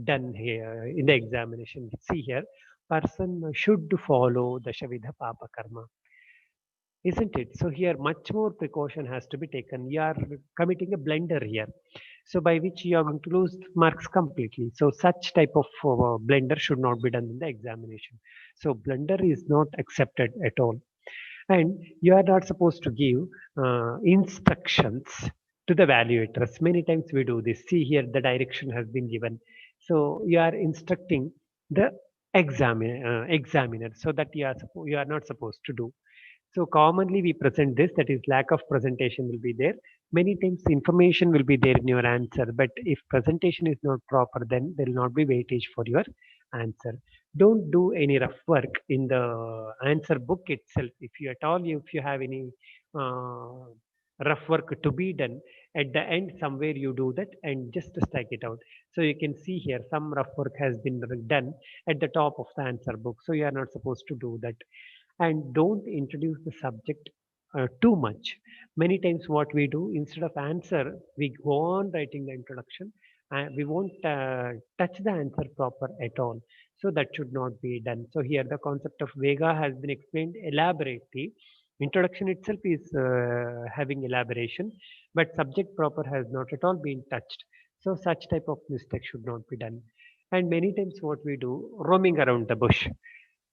done here in the examination. See here, person should follow the Shavidha Papa Karma, isn't it? So here much more precaution has to be taken. You are committing a blunder here, so by which you are going to lose marks completely. So such type of blunder should not be done in the examination. So blunder is not accepted at all. And you are not supposed to give instructions to the evaluators. Many times we do this. See here, the direction has been given. So you are instructing the examiner so that you are not supposed to do. So commonly we present this, that is lack of presentation will be there. Many times information will be there in your answer, but if presentation is not proper, then there will not be weightage for your answer. Don't do any rough work in the answer book itself. If you at all, if you have any uh, rough work to be done, at the end somewhere you do that and just strike it out. So you can see here some rough work has been done at the top of the answer book. So you are not supposed to do that. And don't introduce the subject too much. Many times what we do, instead of answer, we go on writing the introduction and we won't touch the answer proper at all. So that should not be done. So here the concept of Vega has been explained elaborately. Introduction itself is having elaboration, but subject proper has not at all been touched. So such type of mistake should not be done. And many times what we do, roaming around the bush.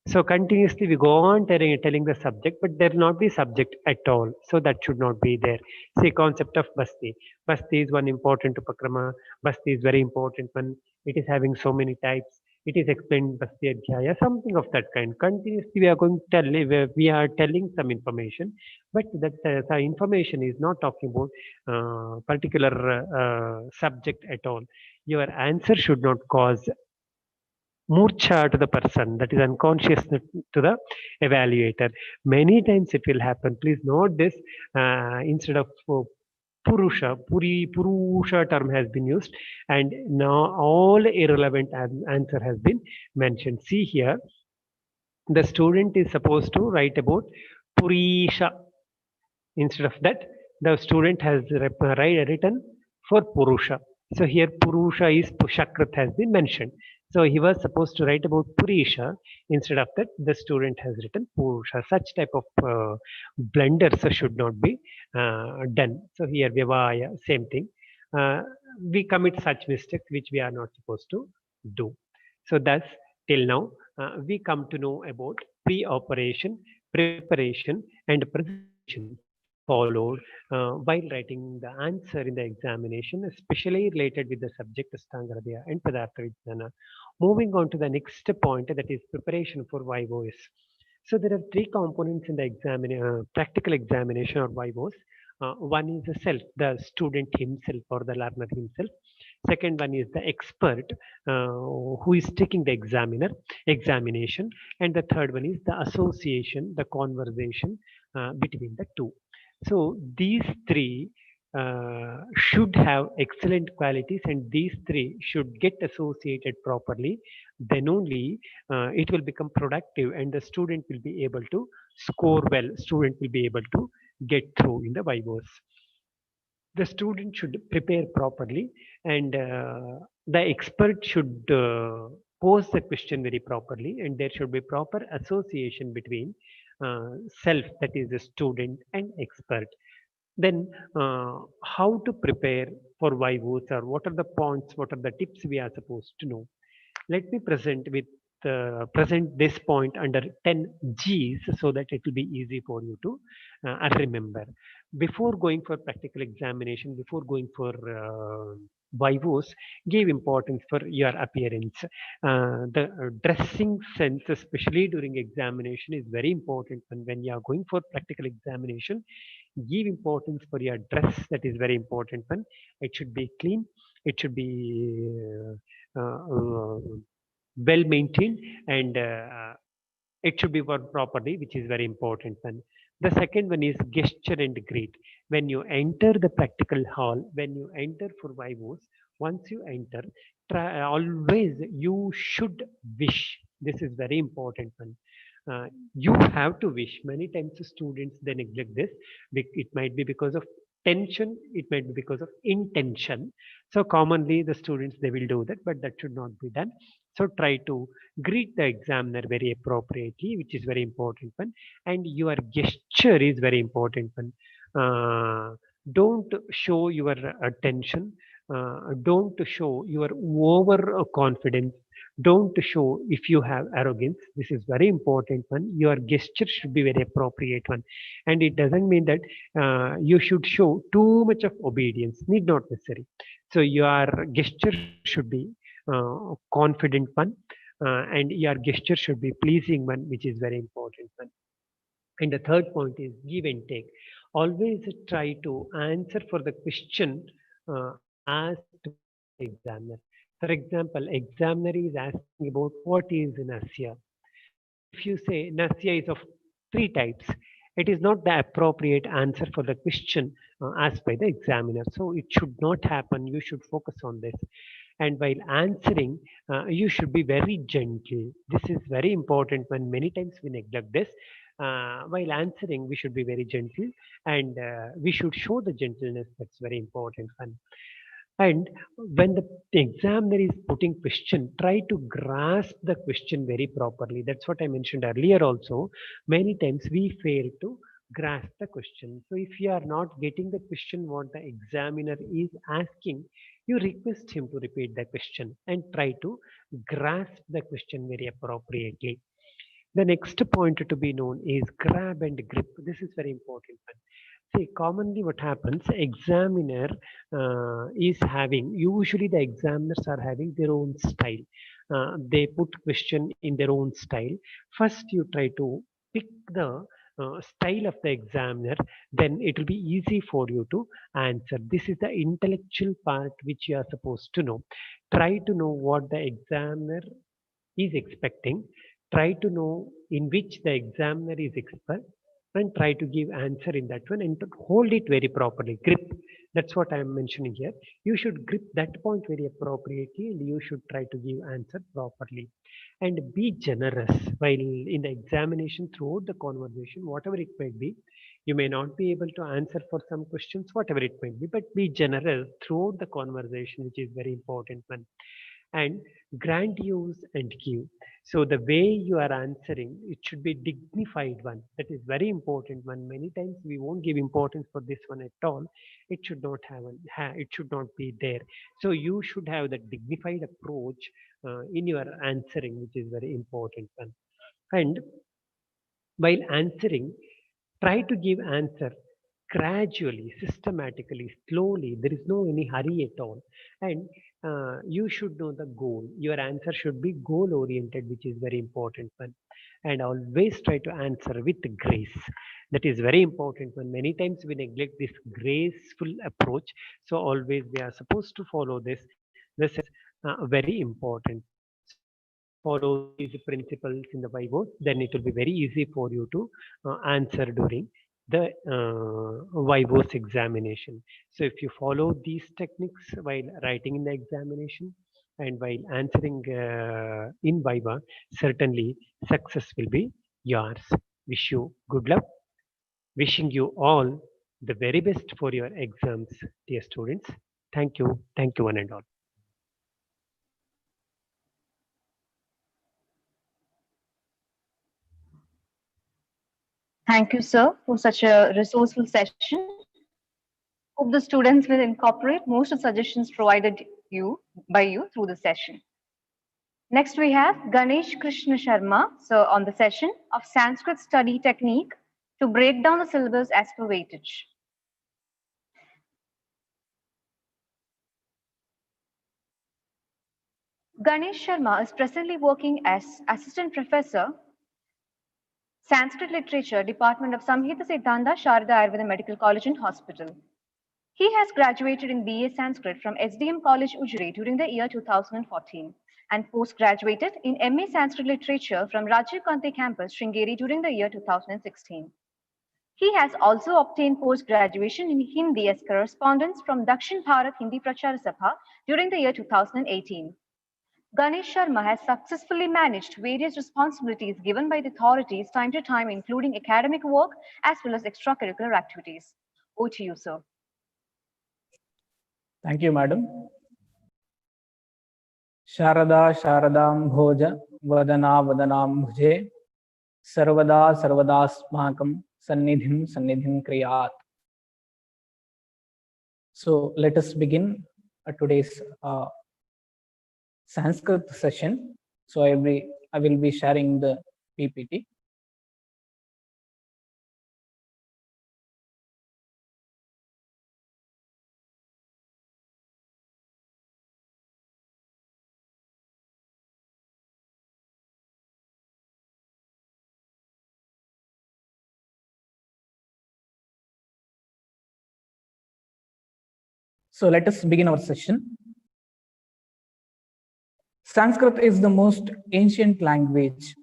So continuously we go on telling the subject, but there will not be subject at all. So that should not be there. See, concept of Basti. Basti is one important upakrama. Basti is very important one. It is having so many types. It is explained Basti Adhyaya, something of that kind. Continuously we are going to tell, we are telling some information, but that the information is not talking about particular subject at all. Your answer should not cause murcha to the person, that is unconsciousness to the evaluator. Many times it will happen. Please note this. Instead of purusha term has been used, and now all irrelevant answer has been mentioned. See here, the student is supposed to write about purisha. Instead of that, the student has written for Purusha. So here Purusha is Pushakrit has been mentioned. So he was supposed to write about Purisha. Instead of that, the student has written Purusha. Such type of blunders should not be done. So here Vyavaya, same thing. We commit such mistakes which we are not supposed to do. So thus, till now, we come to know about pre-operation, preparation, and presentation followed while writing the answer in the examination, especially related with the subject Astangradya and Padartha Vijnana. Moving on to the next point, that is preparation for Vivos. So there are three components in the practical examination or Vivos. One is the self, the student himself or the learner himself. Second one is the expert who is taking the examination, and the third one is the association, the conversation between the two. So these three should have excellent qualities, and these three should get associated properly. Then only it will become productive, and the student will be able to score well. Student will be able to get through in the Vivos. The student should prepare properly, and the expert should pose the question very properly, and there should be proper association between self, that is the student, and expert. Then how to prepare for vivos, or what are the points, what are the tips we are supposed to know. Let me present this point under 10 G's so that it will be easy for you to remember. Before going for practical examination, before going for vivos, give importance for your appearance. The dressing sense, especially during examination, is very important. And when you are going for practical examination, give importance for your dress. That is very important one. It should be clean. It should be well maintained, and it should be worked properly, which is very important one. The second one is gesture and greet. When you enter the practical hall, when you enter for vivos, once you enter, always you should wish. This is very important one. You have to wish. Many times the students they neglect this. It might be because of tension, it might be because of intention. So commonly the students they will do that, but that should not be done. So try to greet the examiner very appropriately, which is very important one. And your gesture is very important one. Don't show your attention. Don't show your over confidence. Don't show if you have arrogance. This is very important one. Your gesture should be very appropriate one, and it doesn't mean that you should show too much of obedience. Need not necessary. So your gesture should be confident one, and your gesture should be pleasing one, which is very important one. And the third point is give and take. Always try to answer for the question asked by the examiner. For example, examiner is asking about what is nasya. So if you say nasya is of three types, it is not the appropriate answer for the question asked by the examiner. So it should not happen. You should focus on this. And while answering, you should be very gentle. This is very important when many times we neglect this. While answering, we should be very gentle, and we should show the gentleness. That's very important one. And when the examiner is putting question, try to grasp the question very properly. That's what I mentioned earlier also. Many times we fail to grasp the question. So if you are not getting the question what the examiner is asking, you request him to repeat the question and try to grasp the question very appropriately. The next point to be known is grab and grip. This is very important one. See, commonly what happens, examiner is having, usually the examiners are having their own style. They put question in their own style. First, you try to pick the style of the examiner, then it will be easy for you to answer. This is the intellectual part which you are supposed to know. Try to know what the examiner is expecting, try to know in which the examiner is expert, and try to give answer in that one, and to hold it very properly. Grip, that's what I am mentioning here. You should grip that point very appropriately, and you should try to give answer properly. And be generous while in the examination. Throughout the conversation, whatever it might be, you may not be able to answer for some questions, whatever it might be, but be generous throughout the conversation, which is very important one. And grandiose and give. So the way you are answering, it should be dignified one. That is very important one. Many times we won't give importance for this one at all. It should not have it should not be there. So you should have that dignified approach in your answering, which is very important one. And while answering, try to give answer gradually, systematically, slowly. There is no any hurry at all. And you should know the goal. Your answer should be goal oriented, which is very important one. And always try to answer with grace. That is very important one. Many times we neglect this graceful approach. So always we are supposed to follow this. This is very important. So if you follow these principles in the Bible, then it will be very easy for you to answer during the Vivos examination. So if you follow these techniques while writing in the examination and while answering in Viva, certainly success will be yours. Wish you good luck. Wishing you all the very best for your exams, dear students. Thank you one and all. Thank you, sir, for such a resourceful session. Hope the students will incorporate most of the suggestions provided by you through the session. Next, we have Ganesh Krishna Sharma, sir, on the session of Sanskrit study technique to break down the syllabus as per weightage. Ganesh Sharma is presently working as Assistant Professor, Sanskrit Literature, Department of Samhita Siddhanta, Sharada Ayurveda Medical College and Hospital. He has graduated in BA Sanskrit from SDM College Ujjuri during the year 2014 and post-graduated in MA Sanskrit Literature from Rajiv Gandhi Campus, Sringeri during the year 2016. He has also obtained post-graduation in Hindi as correspondence from Dakshin Bharat Hindi Prachar Sabha during the year 2018. Ganesh Sharma has successfully managed various responsibilities given by the authorities time to time, including academic work as well as extracurricular activities. Over to you, sir. Thank you, madam. Sharada Sharadam Bhoja Vadana Vadanam Bhuje Sarvada Sarvadasmakam Sannidhim Kriyat. So let us begin today's Sanskrit session. So I will be sharing the PPT. So let us begin our session. Sanskrit is the most ancient language.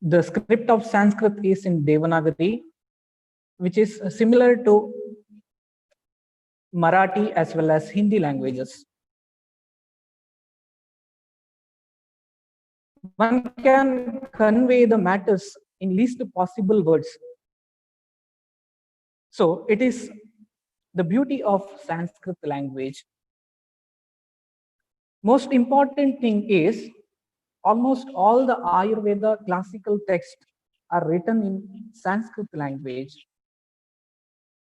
The script of Sanskrit is in Devinagara, which is similar to Marathi as well as Hindi languages. One can convey the matters in least possible words. So it is the beauty of Sanskrit language. Most important thing is almost all the Ayurveda classical texts are written in Sanskrit language.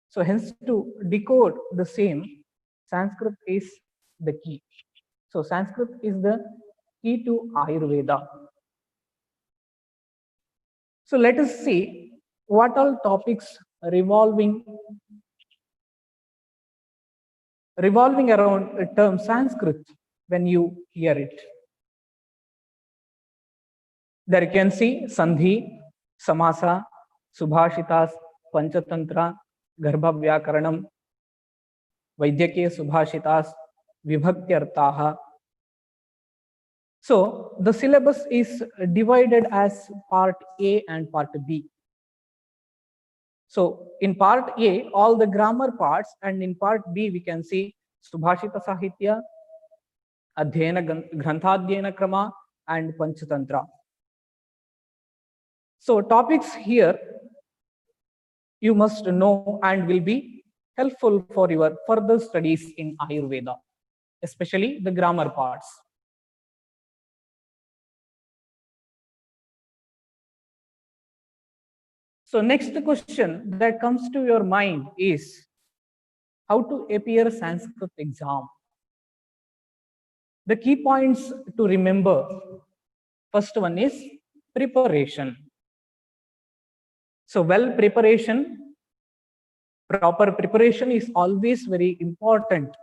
So hence to decode the same, Sanskrit is the key. So Sanskrit is the key to Ayurveda. So let us see what all topics revolving around the term Sanskrit when you hear it. There you can see Sandhi, Samasa, Subhashitas, Panchatantra, Garbha Vyakaranam, Vaidyakiya Subhashitas, Vibhaktyartaha. So the syllabus is divided as part A and part B. So in part A, all the grammar parts, and in part B, we can see Subhashita Sahitya, Adhyayana Granthadyayana Krama, and Panchatantra. So topics here you must know and will be helpful for your further studies in Ayurveda, especially the grammar parts. So next question that comes to your mind is how to appear Sanskrit exam. The key points to remember, first one is preparation. So proper preparation is always very important.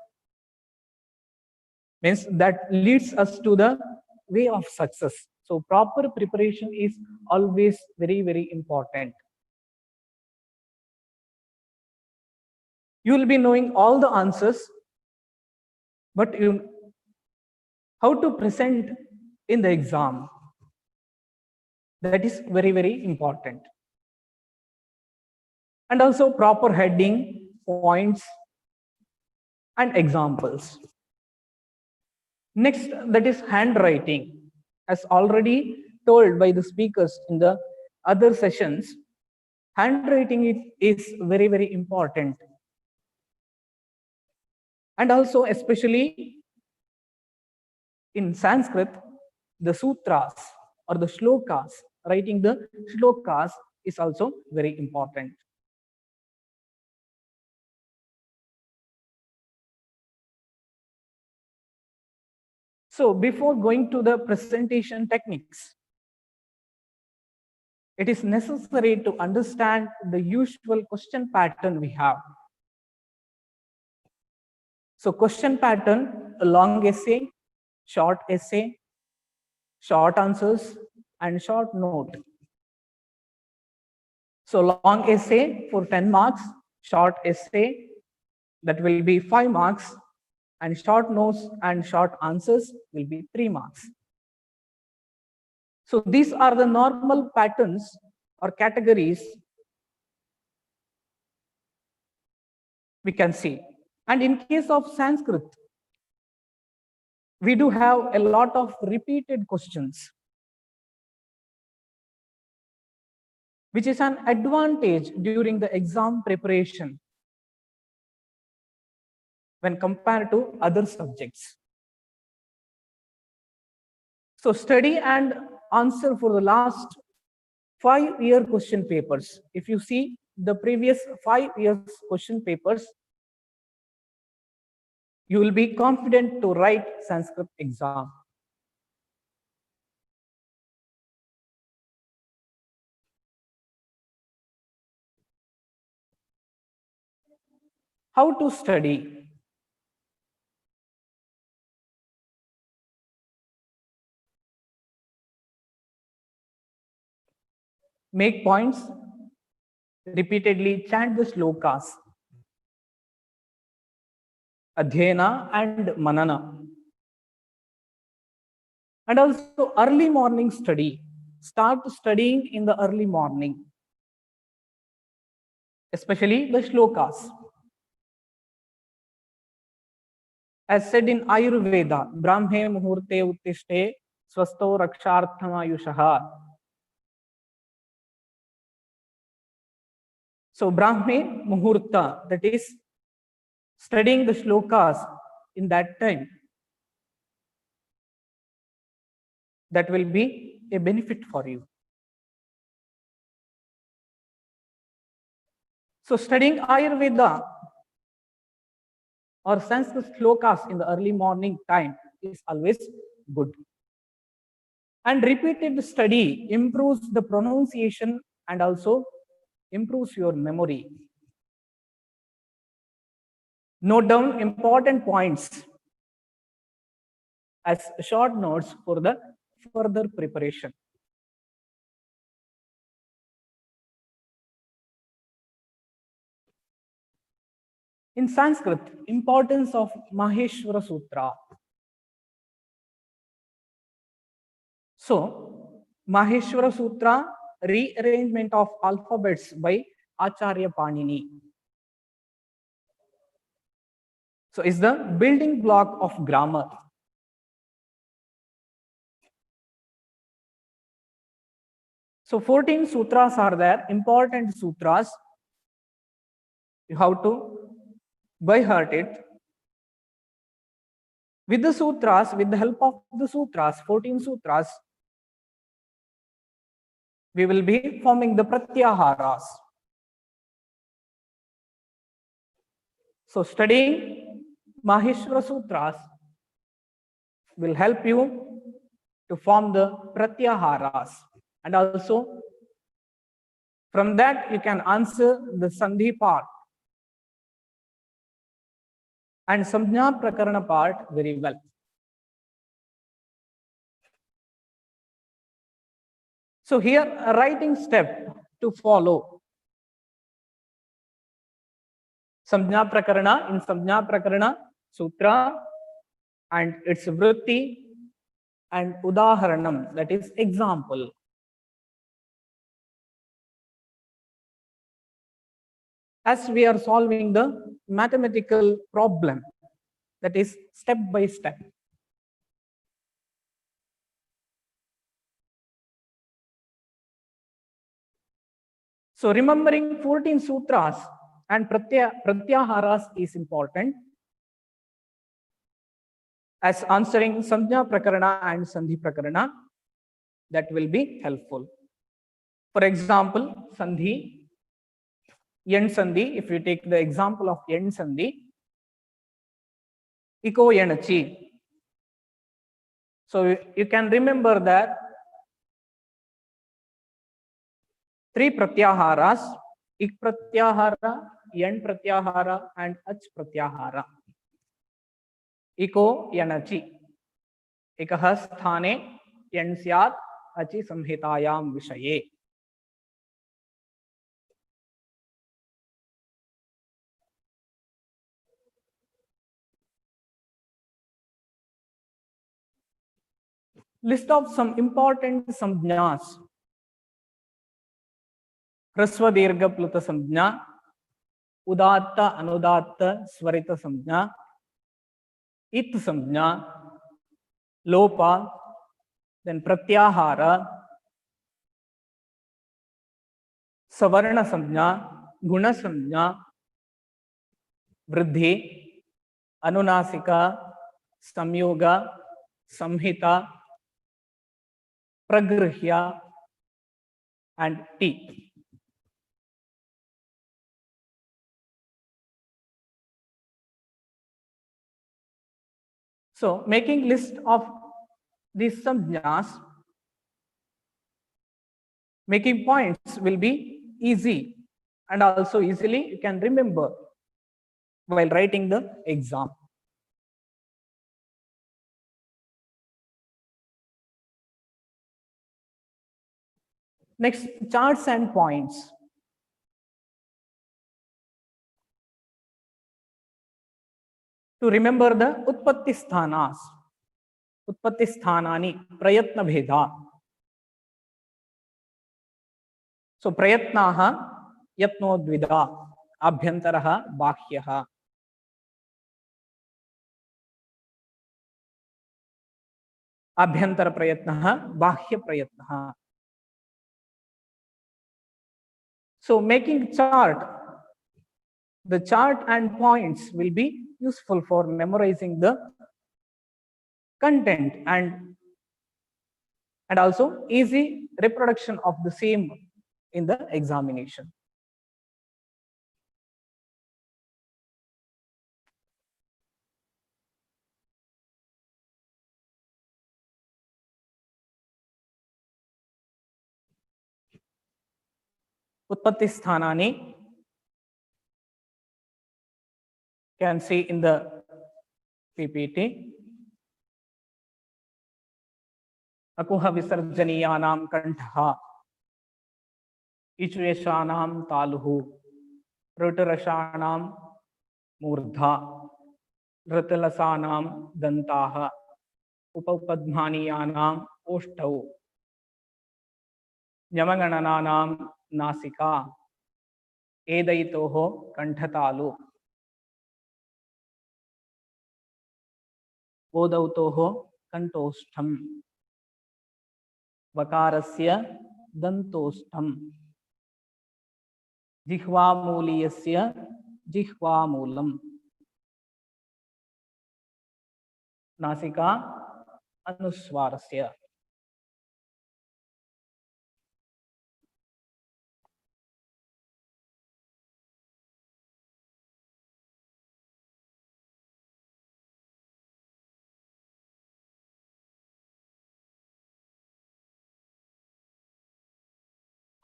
Means that leads us to the way of success. So proper preparation is always very, very important. You will be knowing all the answers, but how to present in the exam, that is very, very important. And also proper heading, points, and examples. Next, that is handwriting. As already told by the speakers in the other sessions, handwriting is very, very important. And also, especially in Sanskrit, the sutras or the shlokas, writing the shlokas is also very important. So before going to the presentation techniques, it is necessary to understand the usual question pattern we have. So question pattern, a long essay, short essay, short answers, and short note. So long essay for 10 marks, short essay that will be 5 marks, and short notes and short answers will be 3 marks. So these are the normal patterns or categories we can see. And in case of Sanskrit, we do have a lot of repeated questions, which is an advantage during the exam preparation when compared to other subjects. So study and answer for the last 5-year question papers. If you see the previous 5 years question papers, you will be confident to write Sanskrit exam. How to study? Make points, repeatedly chant the shlokas, adhyana and manana. And also early morning study. Start studying in the early morning, especially the shlokas. As said in Ayurveda, Brahme muhurte uttishte swasto rakshartham ayushaha. So Brahme muhurta, that is studying the shlokas in that time, that will be a benefit for you. So studying Ayurveda or Sanskrit shlokas in the early morning time is always good. And repeated study improves the pronunciation and also improves your memory. Note down important points as short notes for the further preparation. In Sanskrit, importance of Maheshwara Sutra. So, Maheshwara Sutra, rearrangement of alphabets by Acharya Panini. So, is the building block of grammar. So, 14 sutras are there, important sutras. You have to by heart it. With the sutras, with the help of the sutras, 14 sutras, we will be forming the pratyaharas. So studying Maheshwara Sutras will help you to form the pratyaharas. And also, from that you can answer the Sandhi part and Samjna Prakarana part very well. So here, a writing step to follow. Samjna Prakarana, in Samjna Prakarana, Sutra and its Vritti and Udaharanam, that is example. As we are solving the mathematical problem, that is step by step. So remembering 14 sutras and pratyaharas is important as answering Samjna Prakarana and Sandhi Prakarana. That will be helpful. For example, Sandhi, Yen Sandhi, if you take the example of Yen Sandhi, Iko Yenachi. So you can remember that 3 pratyaharas, Ik pratyahara, Yen pratyahara, and Ach pratyahara. Iko Yenachi. Ekah sthane Yen syat Achi samhitayam vishaye. List of some important samjnas. Hrasva dirgha pluta samjna, udatta anudatta svarita samjna, it samjna, lopa, then pratyahara, savarna samjna, guna samjna, vridhi, anunasika, samyoga, samhita, pragrihya, and T. So making list of these samjnas, making points will be easy, and also easily you can remember while writing the exam. Next, charts and points. To remember the Utpatti Sthanas, Utpatti Sthanani, Prayatna Bheda. So Prayatnaha, Yatno Dvida, Abhyantaraha, Bakhyaha. Abhyantara Prayatnaha, Bakhya Prayatnaha. So making chart, the chart and points will be useful for memorizing the content and also easy reproduction of the same in the examination. Utpatti Sthanani can see in the PPT. Akuha Visarjaniyanam Kantha, Ichveshanam Taluhu, Rutarashanam Murdha, Ratalasanam Dantaha, Upapadmaniyanam Oshtau, Yamaganananam Nasika, Edaitoho Kanthatalu, Odautoho Kantostham, Vakarasya Dantostham, Jihvamuliyasya Jihvamulam, Nasika Anuswarasya.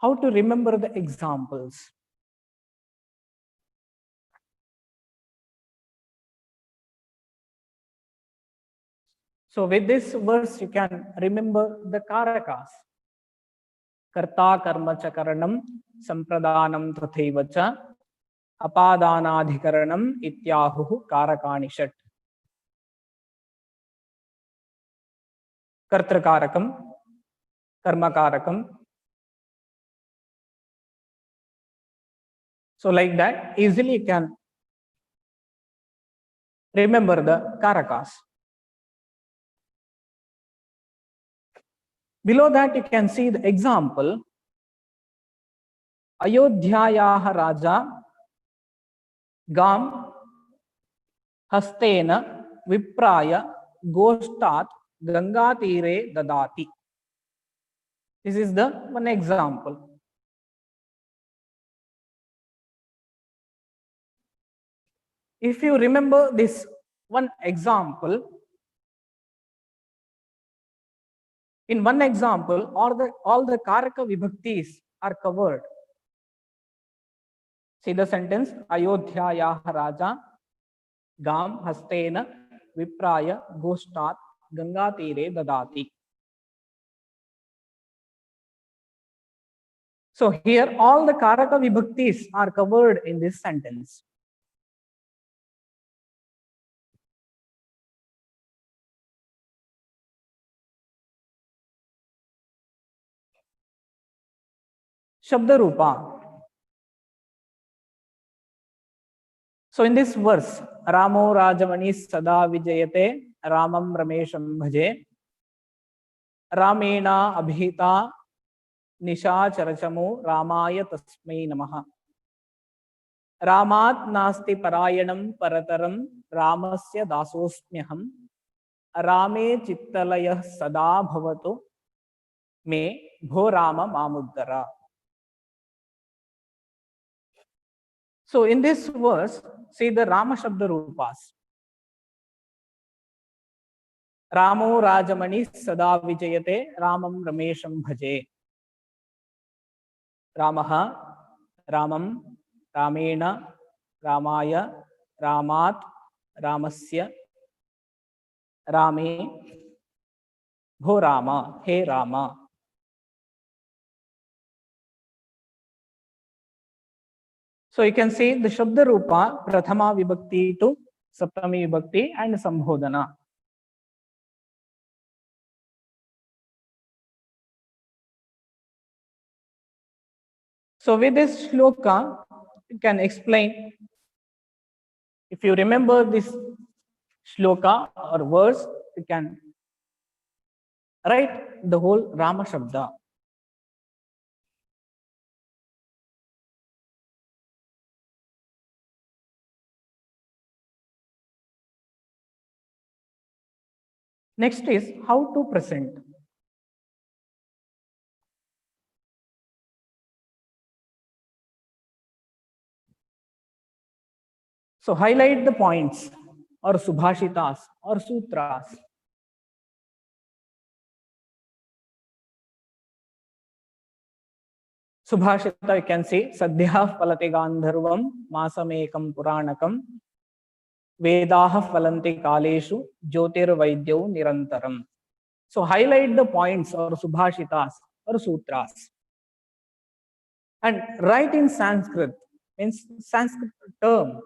How to remember the examples? So with this verse, you can remember the karakas. Karta karma chakaranam sampradanam tathaivacha apadanadhikaranam ityahuhu karakanishat. Kartrakarakam, karmakarakam. So like that, easily you can remember the karakas. Below that, you can see the example Ayodhyayaha Raja Gam Hastena Vipraya Goshtat Ganga Tire Dadati. This is the one example. If you remember this one example, in one example, all the Karaka Vibhaktis are covered. See the sentence, Ayodhyayaha Raja Gam Hastena Vipraya Goshtat Ganga Tire Dadati. So here all the Karaka Vibhaktis are covered in this sentence. Shabda Rupa. So in this verse, Ramo Rajamani Sada Vijayate Ramam Ramesham Bhaje Ramena Abhita Nisha Charachamo Ramaya Tasmai Namaha Ramat Nasti Parayanam Parataram Ramasya Dasosmyaham Rame Chittalaya Sada Bhavato Me Bho Rama Mamuddara. So in this verse, see the Rama Shabda Rupas. Ramo Rajamani Sada Vijayate Ramam Ramesham Bhaje. Ramaha, Ramam, Ramena, Ramaya, Ramat, Ramasya, Rame, Bho Rama, He Rama. So you can see the Shabda Rupa, Prathama Vibhakti to Saptami Vibhakti and Sambhodhana. So with this shloka, you can explain. If you remember this shloka or verse, you can write the whole Rama Shabda. Next is how to present. So highlight the points or subhashitas or sutras. Subhashita you can say Sadhya Palate Gandharvam Masamekam Puranakam Vedaha Phalanti Kaleshu Jyotir Vaidyau Nirantaram. So highlight the points or subhashitas or sutras. And write in Sanskrit, means Sanskrit term.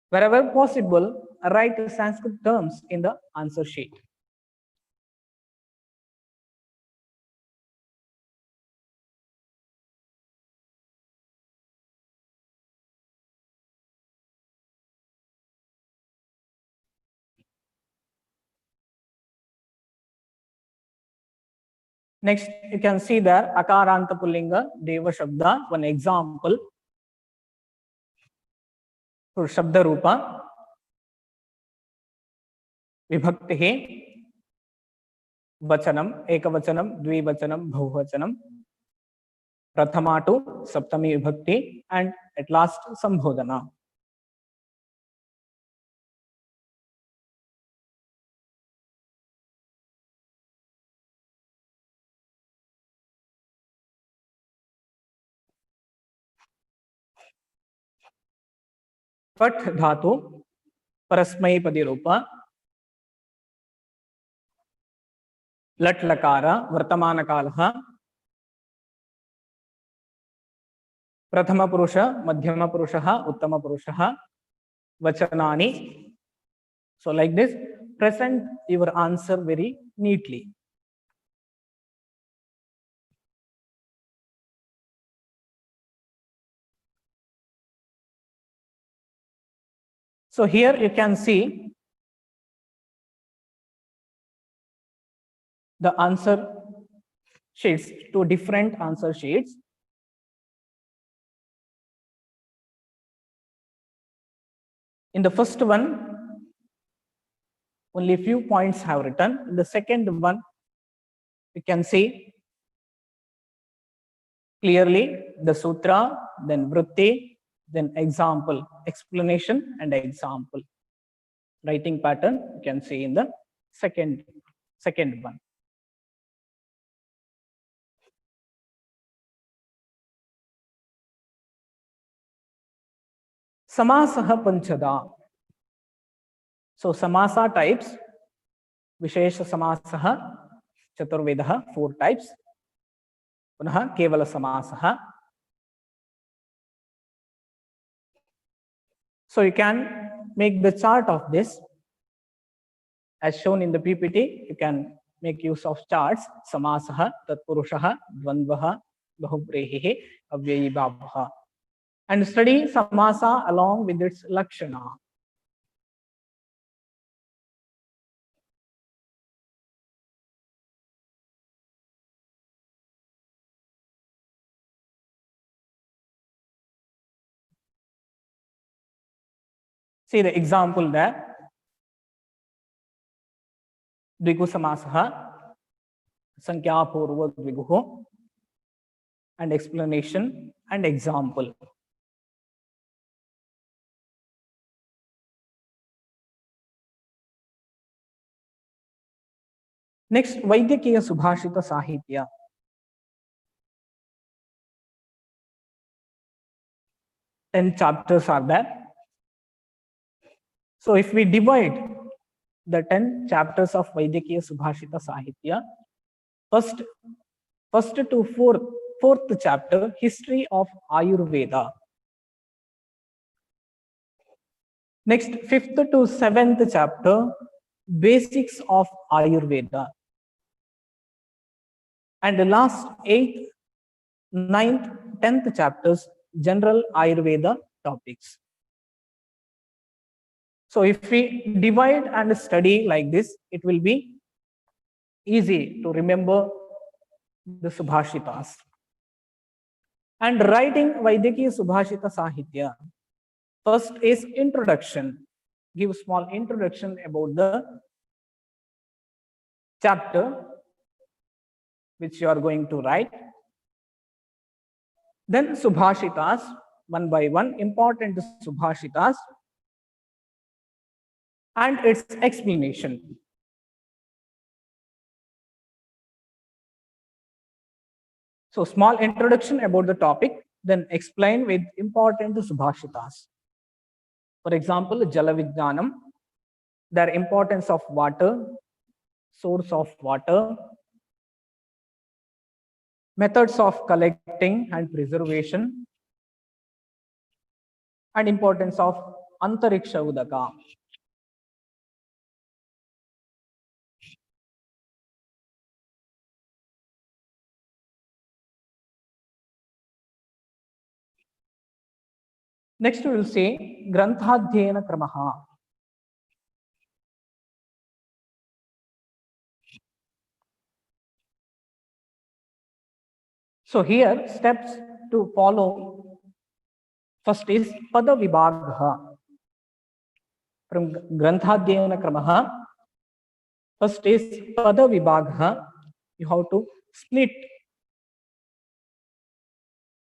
Wherever possible, write Sanskrit terms in the answer sheet. Next, you can see there Akaranta Pullinga Deva Shabda, one example for Shabda Rupa. Vibhakti Vachanam, Ekavachanam, Dvivachanam, Bhuvachanam, Prathama to Saptami Vibhakti, and at last Sambhodhana. Pat Dhatu, Parasmai Padirupa, Lat Lakara, Vartamana Kalha, Prathama Purusha, Madhyama Purusha, Uttama Purusha, Vachanani. So like this, present your answer very neatly. So here you can see the answer sheets, two different answer sheets. In the first one, only a few points have written. In the second one, you can see clearly the sutra, then vritti, then example, explanation and example. Writing pattern you can see in the second one. Samasaha panchada. So samasa types, Vishesha Samasaha, Chaturvedaha, 4 types. Punaha Kevala Samasaha. So you can make the chart of this as shown in the PPT. You can make use of charts. Samasaha, Tatpurushaha, Dvandvaha, Bahubrehihi, Avyayi Bhavaha. And study Samasa along with its Lakshana. See the example there. Dvigu Samasaha, Sankhya Purva Dviguho, and explanation and example. Next, Vaidyakiya Subhashita Sahitya. 10 chapters are there. So if we divide the 10 chapters of Vaidyakiya Subhashita Sahitya, first to fourth chapter, history of Ayurveda. Next, 5th to 7th chapter, basics of Ayurveda. And the last 8th, 9th, 10th chapters, general Ayurveda topics. So if we divide and study like this, it will be easy to remember the Subhashitas. And writing Vaidyakiya Subhashita Sahitya, first is introduction. Give small introduction about the chapter which you are going to write. Then Subhashitas, one by one, important Subhashitas and its explanation. So small introduction about the topic, then explain with important Subhashitas. For example, Jalavijnanam, their importance of water, source of water, methods of collecting and preservation, and importance of Antariksha Udaka. Next we will say Granthadhyayana Kramaha. So here steps to follow. First is Pada Vibhagha. From Granthadhyayana Kramaha, first is Pada Vibhagha. You have to split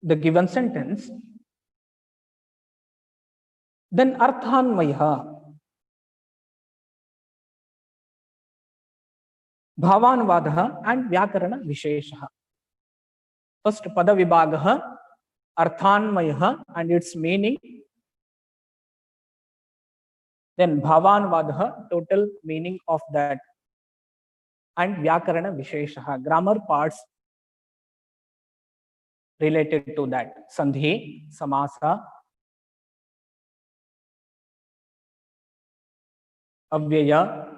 the given sentence. Then Arthanmaya, Bhavanvadaha and Vyakarana Visheshaha. First Pada Vibhagha, Arthanmaya and its meaning. Then Bhavanvadaha, total meaning of that. And Vyakarana Visheshaha, grammar parts related to that. Sandhi, Samasa, Avyaya,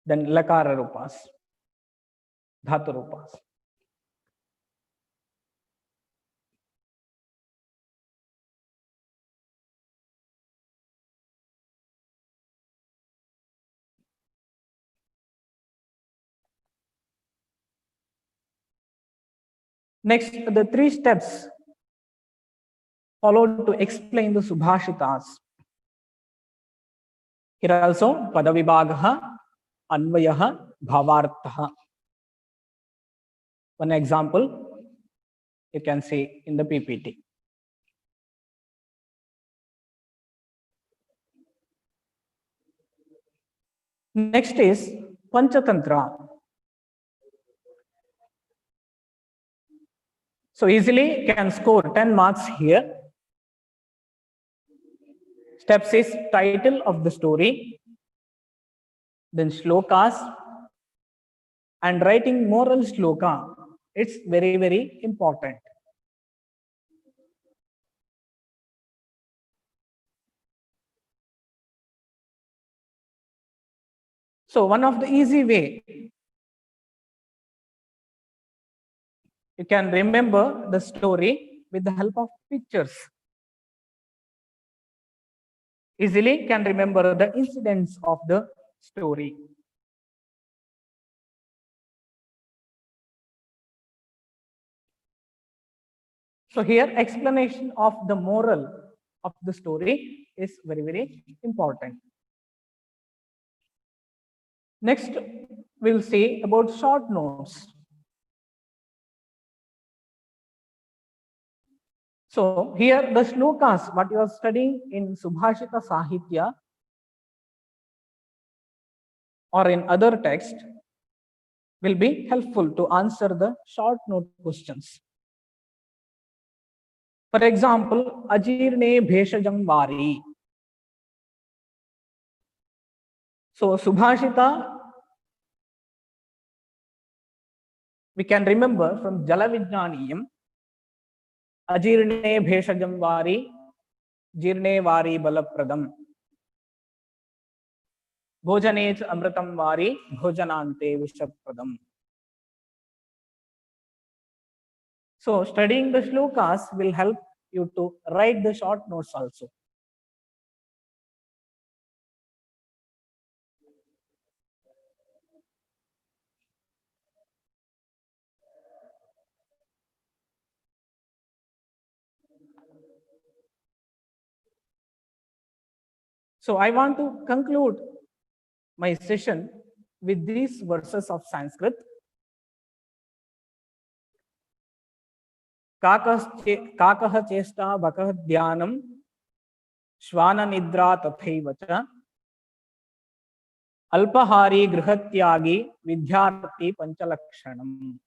then Lakara Rupas, Dhatu Rupas. Next, the 3 steps followed to explain the Subhashitas. Here also, Padavibhagaha, Anvayaha, Bhavarthaha. One example you can see in the PPT. Next is Panchatantra. So easily can score 10 marks here. Steps is title of the story, then shlokas, and writing moral shloka. It's very, very important. So one of the easy way you can remember the story with the help of pictures. Easily can remember the incidents of the story. So here explanation of the moral of the story is very, very important. Next, we'll see about short notes. So here the shlokas, what you are studying in Subhashita Sahitya or in other text, will be helpful to answer the short note questions. For example, Ajirne Bheshajam Vari. So Subhashita, we can remember from Jalavijnaniyam, Ajirne Bheshajam Vari, Jirne Vari Balapradam. Bhojanet Amritam Vari, Bhojanante Vishapradam. So studying the shlokas will help you to write the short notes also. So I want to conclude my session with these verses of Sanskrit. Kakah chesta bakah dhyanam shvana nidra tathaiva cha alpahari grihatyagi vidyarthi panchalakshanam.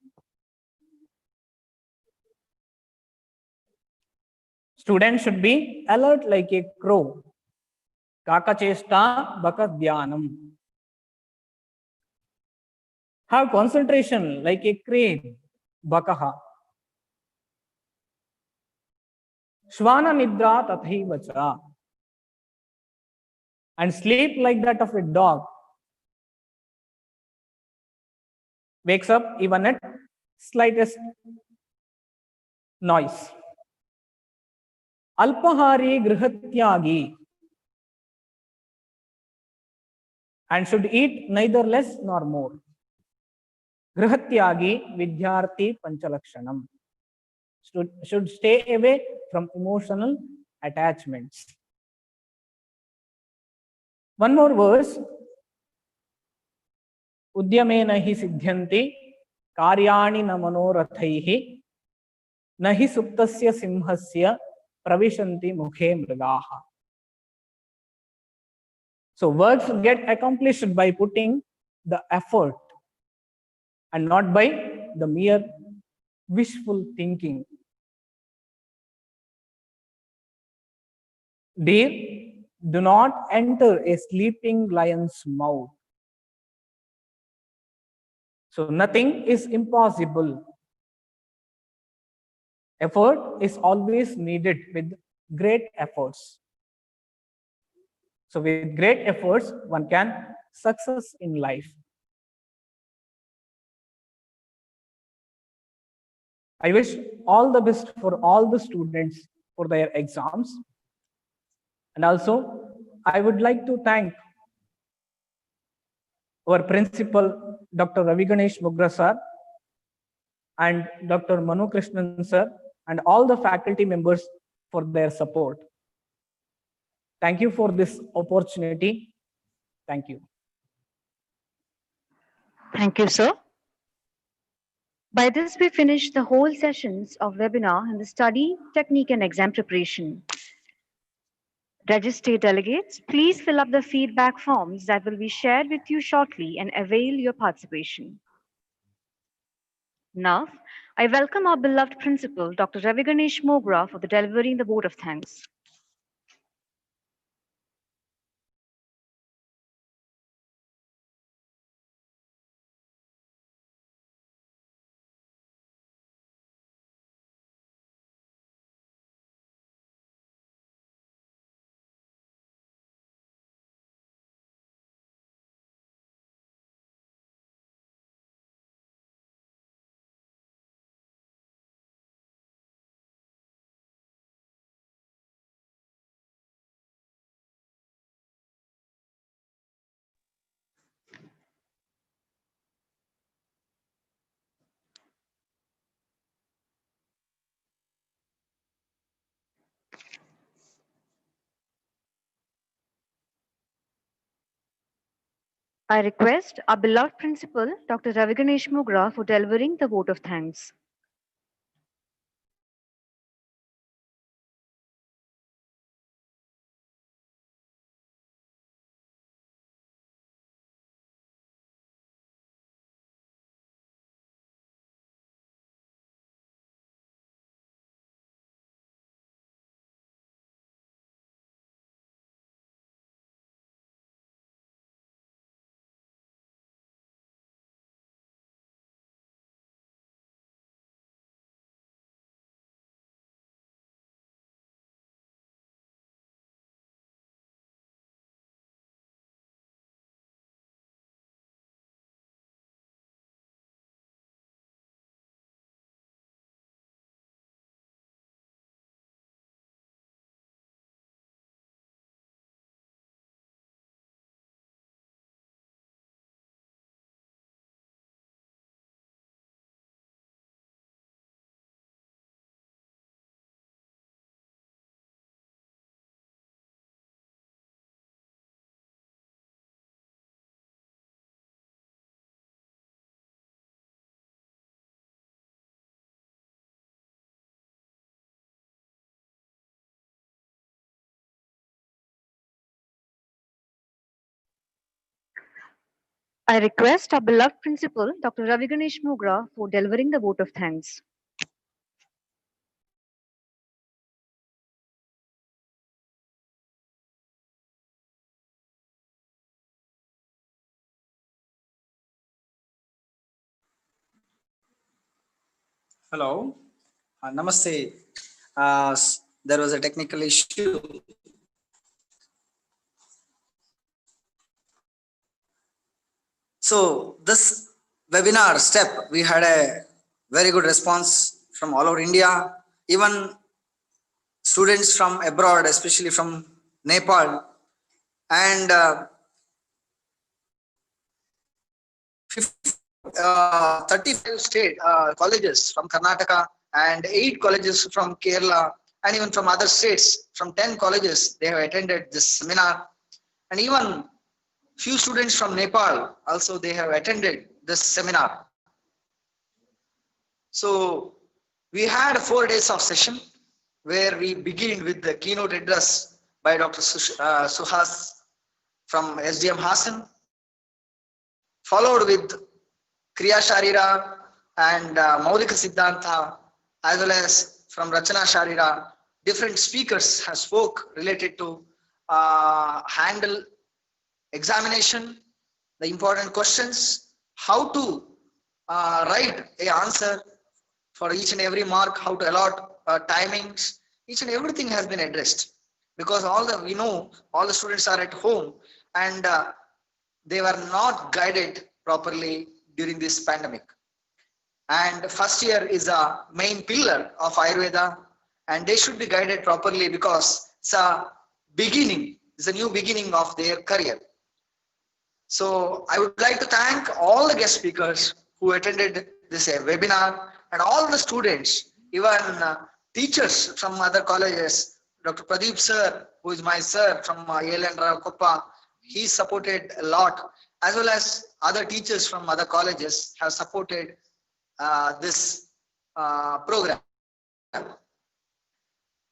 Students should be alert like a crow. Kakachesta bakadhyanam. Have concentration like a crane. Bakaha. Shvana nidra tathaivacha. And sleep like that of a dog. Wakes up even at slightest noise. Alpahari grihatyagi. And should eat neither less nor more. Grihatyagi vidyarthi panchalakshanam. Should stay away from emotional attachments. One more verse. Udyamena hi siddhyanti karyani na manorathaihi nahi suptasya simhasya pravishanti mukhe mrigaha. So works get accomplished by putting the effort and not by the mere wishful thinking. Deer, do not enter a sleeping lion's mouth. So nothing is impossible. Effort is always needed with great efforts. So with great efforts, one can success in life. I wish all the best for all the students for their exams. And also, I would like to thank our principal, Dr. Ravi Ganesh Mugra sir, and Dr. Manu Krishnan sir, and all the faculty members for their support. Thank you for this opportunity. Thank you. Thank you, sir. By this, we finish the whole sessions of webinar in the study, technique, and exam preparation. Registered delegates, please fill up the feedback forms that will be shared with you shortly and avail your participation. Now, I welcome our beloved principal, Dr. Ravi Ganesh Mogra, for the delivering the vote of thanks. I request our beloved principal, Dr. Ravi Ganesh Mogra, for delivering the vote of thanks. I request our beloved principal, Dr. Ravi Ganesh Mogra, for delivering the vote of thanks. Hello, Namaste. There was a technical issue. So this webinar step, we had a very good response from all over India, even students from abroad, especially from Nepal, and 35 state colleges from Karnataka and 8 colleges from Kerala, and even from other states, from 10 colleges, they have attended this seminar. And even few students from Nepal also, they have attended this seminar. So we had 4 days of session where we begin with the keynote address by Dr. Suhas from SDM Hassan, followed with Kriya Sharira and Moulika Siddhanta, as well as from Rachana Sharira. Different speakers have spoke related to handle examination, the important questions, how to write an answer for each and every mark, how to allot timings, each and everything has been addressed. Because we know all the students are at home and they were not guided properly during this pandemic. And first year is a main pillar of Ayurveda, and they should be guided properly because it's a beginning, it's a new beginning of their career. So I would like to thank all the guest speakers who attended this webinar, and all the students, even teachers from other colleges. Dr. Pradeep sir, who is my sir from Yelendra Koppa, he supported a lot, as well as other teachers from other colleges have supported this program.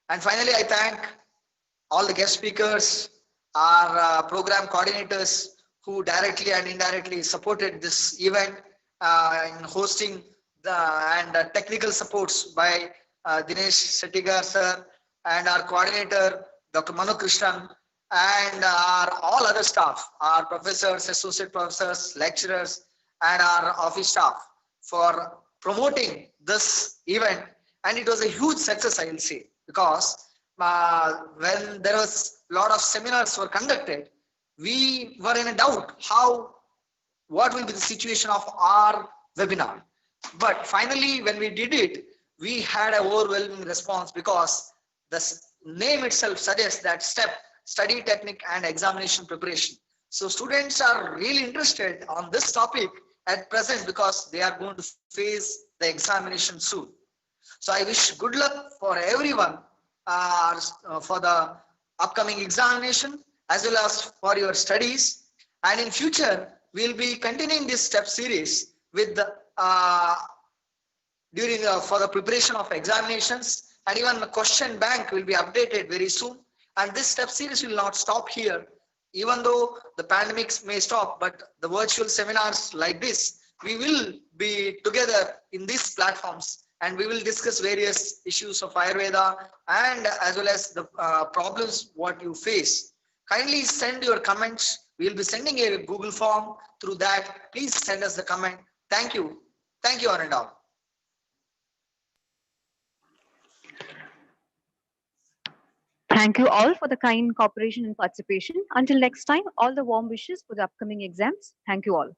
And finally, I thank all the guest speakers, our program coordinators who directly and indirectly supported this event in hosting and technical supports by Dinesh Settigar sir and our coordinator Dr. Manu Krishnan and all other staff, our professors, associate professors, lecturers and our office staff for promoting this event. And it was a huge success, I will say, because when there was a lot of seminars were conducted, we were in a doubt what will be the situation of our webinar. But finally, when we did it, we had an overwhelming response because the name itself suggests that step, study technique and examination preparation. So students are really interested on this topic at present because they are going to face the examination soon. So I wish good luck for everyone for the upcoming examination as well as for your studies. And in future, we'll be continuing this step series with the for the preparation of examinations, and even the question bank will be updated very soon. And this step series will not stop here, even though the pandemics may stop, but the virtual seminars like this, we will be together in these platforms and we will discuss various issues of Ayurveda and as well as the problems what you face. Kindly send your comments. We will be sending a Google form. Through that, please send us the comment. Thank you. Thank you, one and all. Thank you all for the kind cooperation and participation. Until next time, all the warm wishes for the upcoming exams. Thank you all.